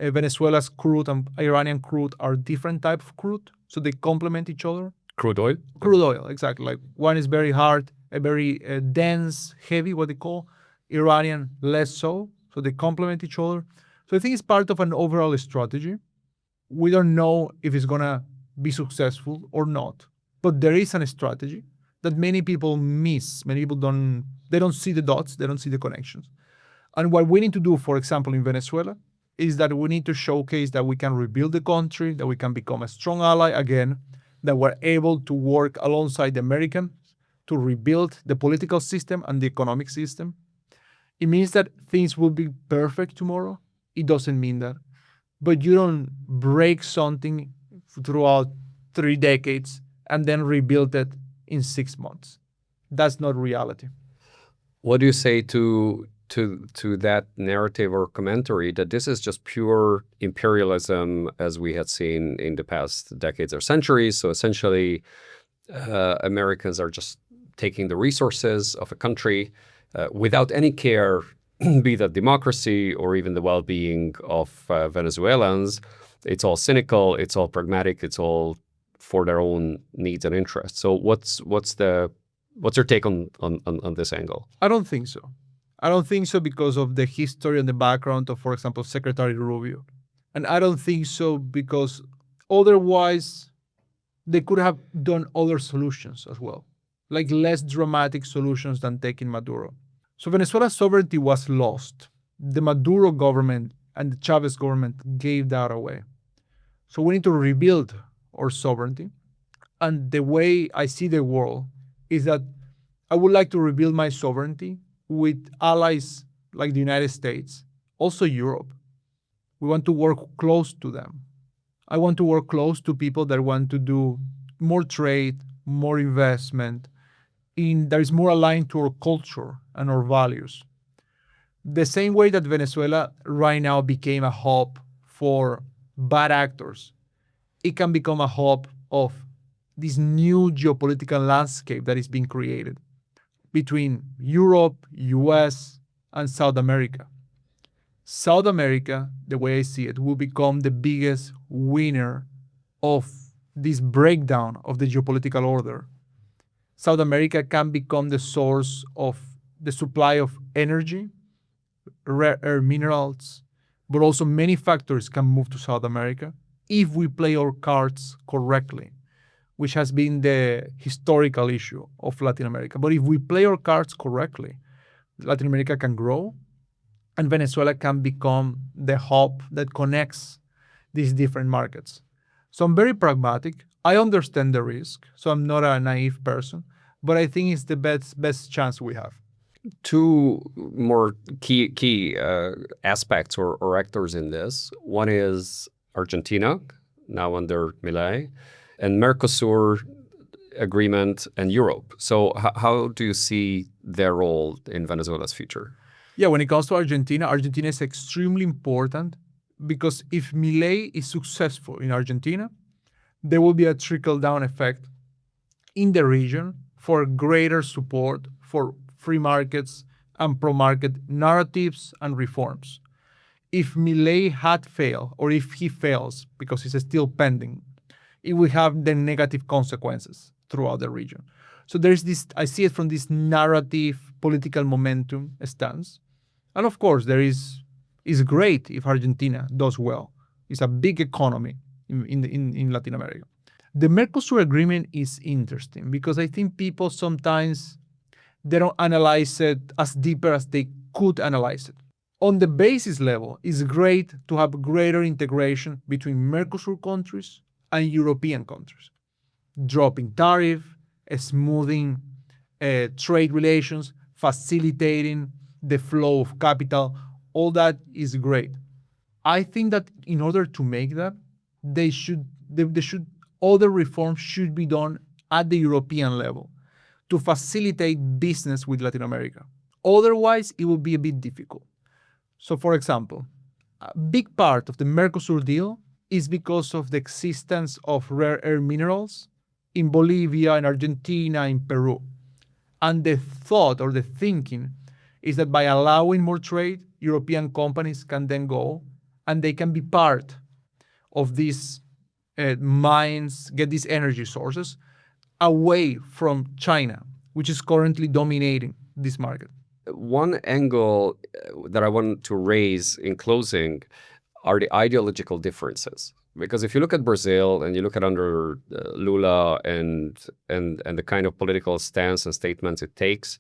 Venezuela's crude and Iranian crude are different types of crude, so they complement each other. Crude oil? Crude oil, exactly. Like, one is very hard, very dense, heavy, what they call. Iranian, less so. So they complement each other. So I think it's part of an overall strategy. We don't know if it's going to be successful or not. But there is a strategy that many people miss. Many people don't see the dots, they don't see the connections. And what we need to do, for example, in Venezuela, is that we need to showcase that we can rebuild the country, that we can become a strong ally again, that we're able to work alongside the Americans to rebuild the political system and the economic system. It means that things will be perfect tomorrow. It doesn't mean that. But you don't break something throughout 3 decades and then rebuild it in 6 months. That's not reality. What do you say to that narrative or commentary that this is just pure imperialism as we had seen in the past decades or centuries? So essentially, Americans are just taking the resources of a country without any care, be that democracy or even the well-being of Venezuelans. It's all cynical, it's all pragmatic, it's all for their own needs and interests. So what's your take on this angle? I don't think so. I don't think so because of the history and the background of, for example, Secretary Rubio. And I don't think so because otherwise they could have done other solutions as well, like less dramatic solutions than taking Maduro. So Venezuela's sovereignty was lost. The Maduro government and the Chávez government gave that away. So we need to rebuild our sovereignty. And the way I see the world is that I would like to rebuild my sovereignty with allies like the United States, also Europe. We want to work close to them. I want to work close to people that want to do more trade, more investment, that is more aligned to our culture and our values. The same way that Venezuela right now became a hub for bad actors, it can become a hub of this new geopolitical landscape that is being created between Europe, US, and South America. South America, the way I see it, will become the biggest winner of this breakdown of the geopolitical order. South America can become the source of the supply of energy, rare earth minerals, but also many factors can move to South America if we play our cards correctly, which has been the historical issue of Latin America. But if we play our cards correctly, Latin America can grow and Venezuela can become the hub that connects these different markets. So I'm very pragmatic. I understand the risk, so I'm not a naive person, but I think it's the best chance we have. Two more key aspects or actors in this. One is Argentina, now under Milei, and Mercosur agreement and Europe. So how do you see their role in Venezuela's future? Yeah, when it comes to Argentina, Argentina is extremely important because if Milei is successful in Argentina, there will be a trickle-down effect in the region for greater support for free markets and pro-market narratives and reforms. If Milei had failed, or if he fails, because it's still pending, it will have the negative consequences throughout the region. So there's this, I see it from this narrative political momentum stance. And of course, it's great if Argentina does well. It's a big economy in Latin America. The Mercosur agreement is interesting because I think people sometimes, they don't analyze it as deeper as they could analyze it. On the basis level, it's great to have greater integration between Mercosur countries and European countries. Dropping tariff, smoothing trade relations, facilitating the flow of capital, all that is great. I think that in order to make that, other reforms should be done at the European level to facilitate business with Latin America. Otherwise, it will be a bit difficult. So for example, a big part of the Mercosur deal is because of the existence of rare earth minerals in Bolivia, in Argentina, in Peru. And the thought or the thinking is that by allowing more trade, European companies can then go and they can be part of these mines, get these energy sources away from China, which is currently dominating this market. One angle that I want to raise in closing are the ideological differences. Because if you look at Brazil and you look at under Lula and the kind of political stance and statements it takes,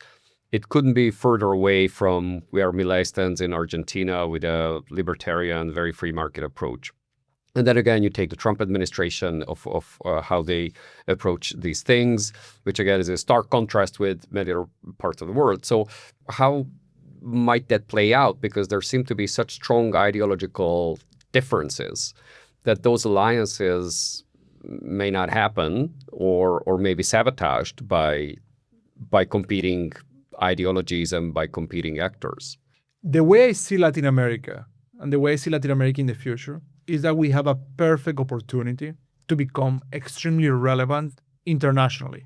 it couldn't be further away from where Milei stands in Argentina with a libertarian, very free market approach. And then again, you take the Trump administration of how they approach these things, which again is a stark contrast with many other parts of the world. So how might that play out? Because there seem to be such strong ideological differences that those alliances may not happen or may be sabotaged by competing ideologies and by competing actors. The way I see Latin America and the way I see Latin America in the future is that we have a perfect opportunity to become extremely relevant internationally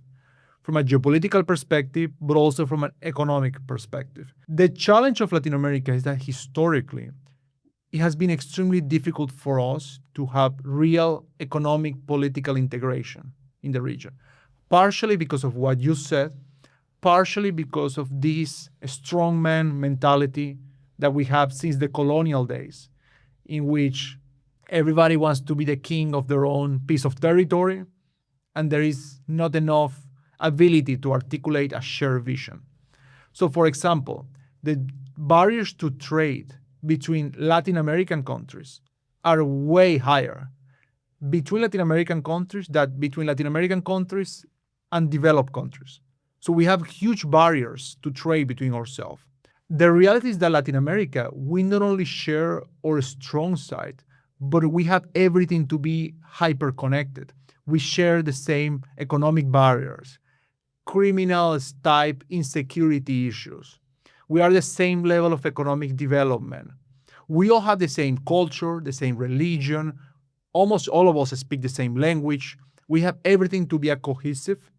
from a geopolitical perspective, but also from an economic perspective. The challenge of Latin America is that historically, it has been extremely difficult for us to have real economic political integration in the region, partially because of what you said, partially because of this strongman mentality that we have since the colonial days, in which everybody wants to be the king of their own piece of territory, and there is not enough ability to articulate a shared vision. So, for example, the barriers to trade between Latin American countries are way higher between Latin American countries than between Latin American countries and developed countries. So we have huge barriers to trade between ourselves. The reality is that Latin America, we not only share our strong side, but we have everything to be hyper-connected. We share the same economic barriers, criminals type insecurity issues. We are the same level of economic development. We all have the same culture, the same religion. Almost all of us speak the same language. We have everything to be a cohesive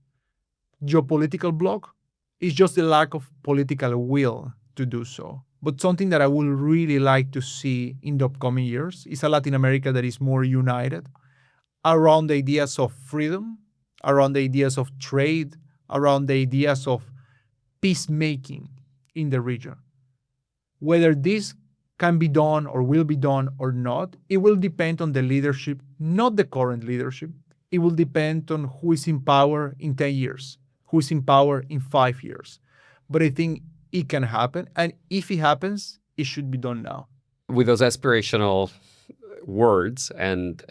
geopolitical bloc. It's just the lack of political will to do so. But something that I would really like to see in the upcoming years is a Latin America that is more united around the ideas of freedom, around the ideas of trade, around the ideas of peacemaking in the region. Whether this can be done or will be done or not, it will depend on the leadership, not the current leadership. It will depend on who is in power in 10 years, who is in power in 5 years. But I think it can happen. And if it happens, it should be done now. With those aspirational words and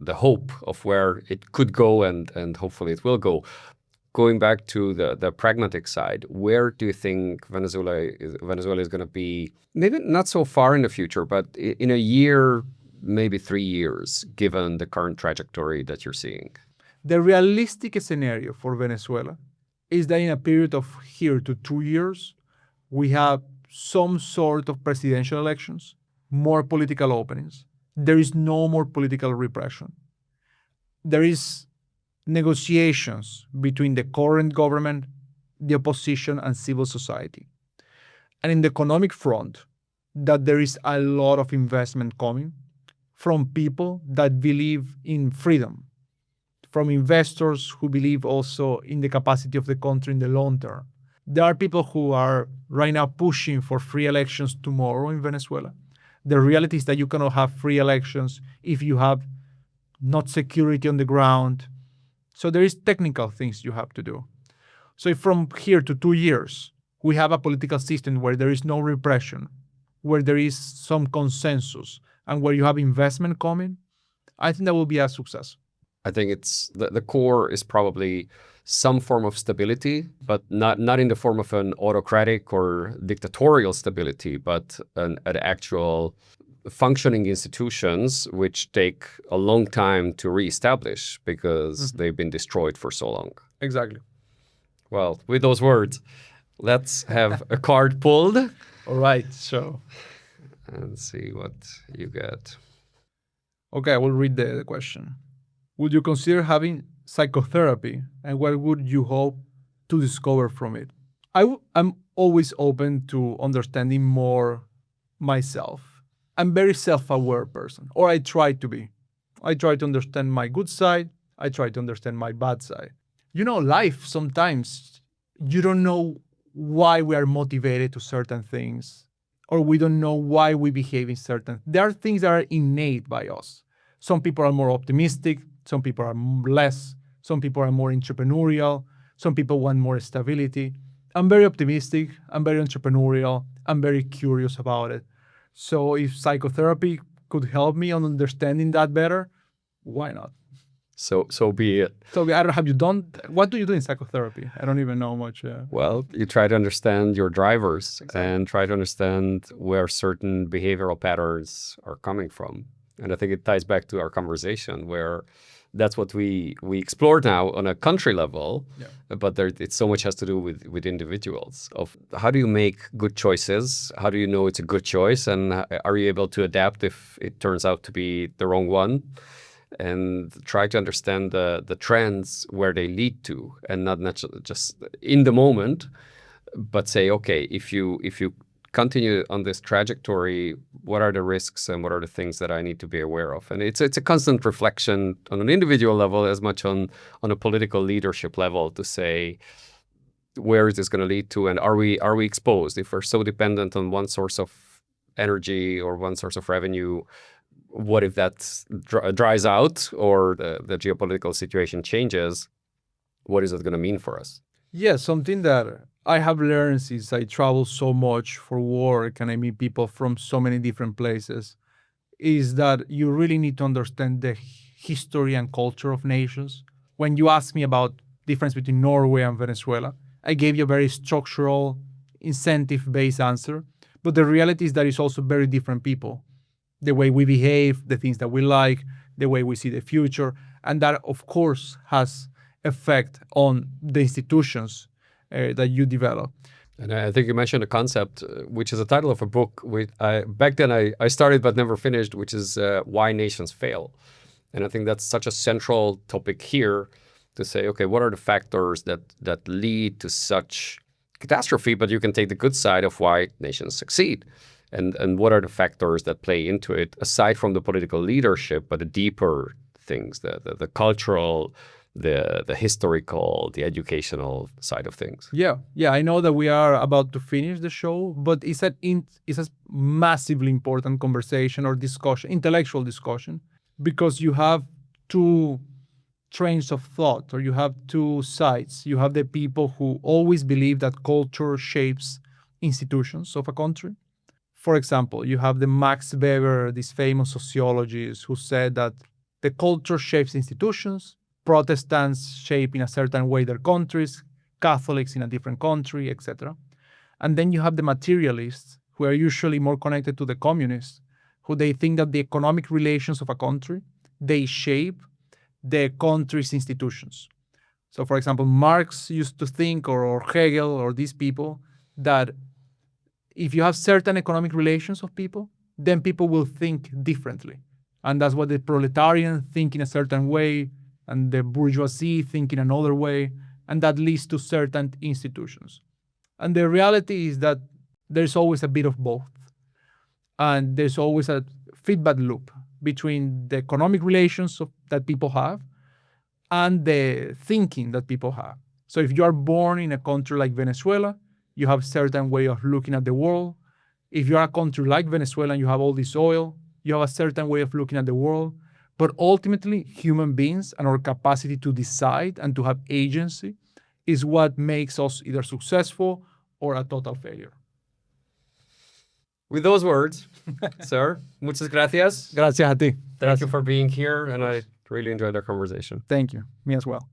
the hope of where it could go and hopefully it will go, going back to the pragmatic side, where do you think Venezuela is going to be, maybe not so far in the future, but in a year, maybe 3 years, given the current trajectory that you're seeing? The realistic scenario for Venezuela is that in a period of here to 2 years, we have some sort of presidential elections, more political openings. There is no more political repression. There is negotiations between the current government, the opposition, and civil society. And in the economic front, that there is a lot of investment coming from people that believe in freedom, from investors who believe also in the capacity of the country in the long term. There are people who are right now pushing for free elections tomorrow in Venezuela. The reality is that you cannot have free elections if you have not security on the ground. So there is technical things you have to do. So if from here to 2 years, we have a political system where there is no repression, where there is some consensus, and where you have investment coming, I think that will be a success. I think it's the core is probably some form of stability, but not in the form of an autocratic or dictatorial stability, but an actual functioning institutions which take a long time to reestablish because they've been destroyed for so long. Exactly. Well, with those words, let's have a card pulled. All right, so. And see what you get. Okay, I will read the question. Would you consider having psychotherapy, and what would you hope to discover from it? I'm always open to understanding more myself. I'm a very self-aware person, or I try to be. I try to understand my good side. I try to understand my bad side. You know, life sometimes, you don't know why we are motivated to certain things, or we don't know why we behave in certain. There are things that are innate by us. Some people are more optimistic. Some people are less. Some people are more entrepreneurial. Some people want more stability. I'm very optimistic. I'm very entrepreneurial. I'm very curious about it. So if psychotherapy could help me on understanding that better, why not? So be it. So I don't know, have you done, what do you do in psychotherapy? I don't even know much. Well, you try to understand your drivers Exactly. and try to understand where certain behavioral patterns are coming from. And I think it ties back to our conversation where that's what we explore now on a country level, but it so much has to do with individuals of how do you make good choices? How do you know it's a good choice? And are you able to adapt if it turns out to be the wrong one? And try to understand the trends where they lead to, and not just in the moment, but say, okay, if you continue on this trajectory, what are the risks and what are the things that I need to be aware of? And it's a constant reflection on an individual level as much on a political leadership level to say, where is this going to lead to, and are we exposed? If we're so dependent on one source of energy or one source of revenue, what if that dries out or the geopolitical situation changes? What is it going to mean for us? Yeah, something that I have learned since I travel so much for work and I meet people from so many different places is that you really need to understand the history and culture of nations. When you ask me about difference between Norway and Venezuela, I gave you a very structural, incentive-based answer. But the reality is that it's also very different people. The way we behave, the things that we like, the way we see the future. And that, of course, has effect on the institutions that you develop. And I think you mentioned a concept, which is the title of a book. Back then I started but never finished, which is Why Nations Fail. And I think that's such a central topic here to say, okay, what are the factors that lead to such catastrophe, but you can take the good side of why nations succeed. And what are the factors that play into it, aside from the political leadership, but the deeper things, the cultural, the historical, the educational side of things. Yeah. I know that we are about to finish the show, but it's a massively important conversation or discussion, intellectual discussion, because you have two trains of thought, or you have two sides. You have the people who always believe that culture shapes institutions of a country. For example, you have the Max Weber, this famous sociologist, who said that the culture shapes institutions. Protestants shape in a certain way their countries, Catholics in a different country, etc. And then you have the materialists, who are usually more connected to the communists, who they think that the economic relations of a country, they shape the country's institutions. So, for example, Marx used to think, or Hegel, or these people, that if you have certain economic relations of people, then people will think differently. And that's what the proletarian think in a certain way, and the bourgeoisie think in another way, and that leads to certain institutions. And the reality is that there's always a bit of both. And there's always a feedback loop between the economic relations that people have and the thinking that people have. So if you are born in a country like Venezuela, you have a certain way of looking at the world. If you are a country like Venezuela and you have all this oil, you have a certain way of looking at the world. But ultimately, human beings and our capacity to decide and to have agency is what makes us either successful or a total failure. With those words, sir, muchas gracias. Gracias a ti. Thank you for being here, and I really enjoyed our conversation. Thank you. Me as well.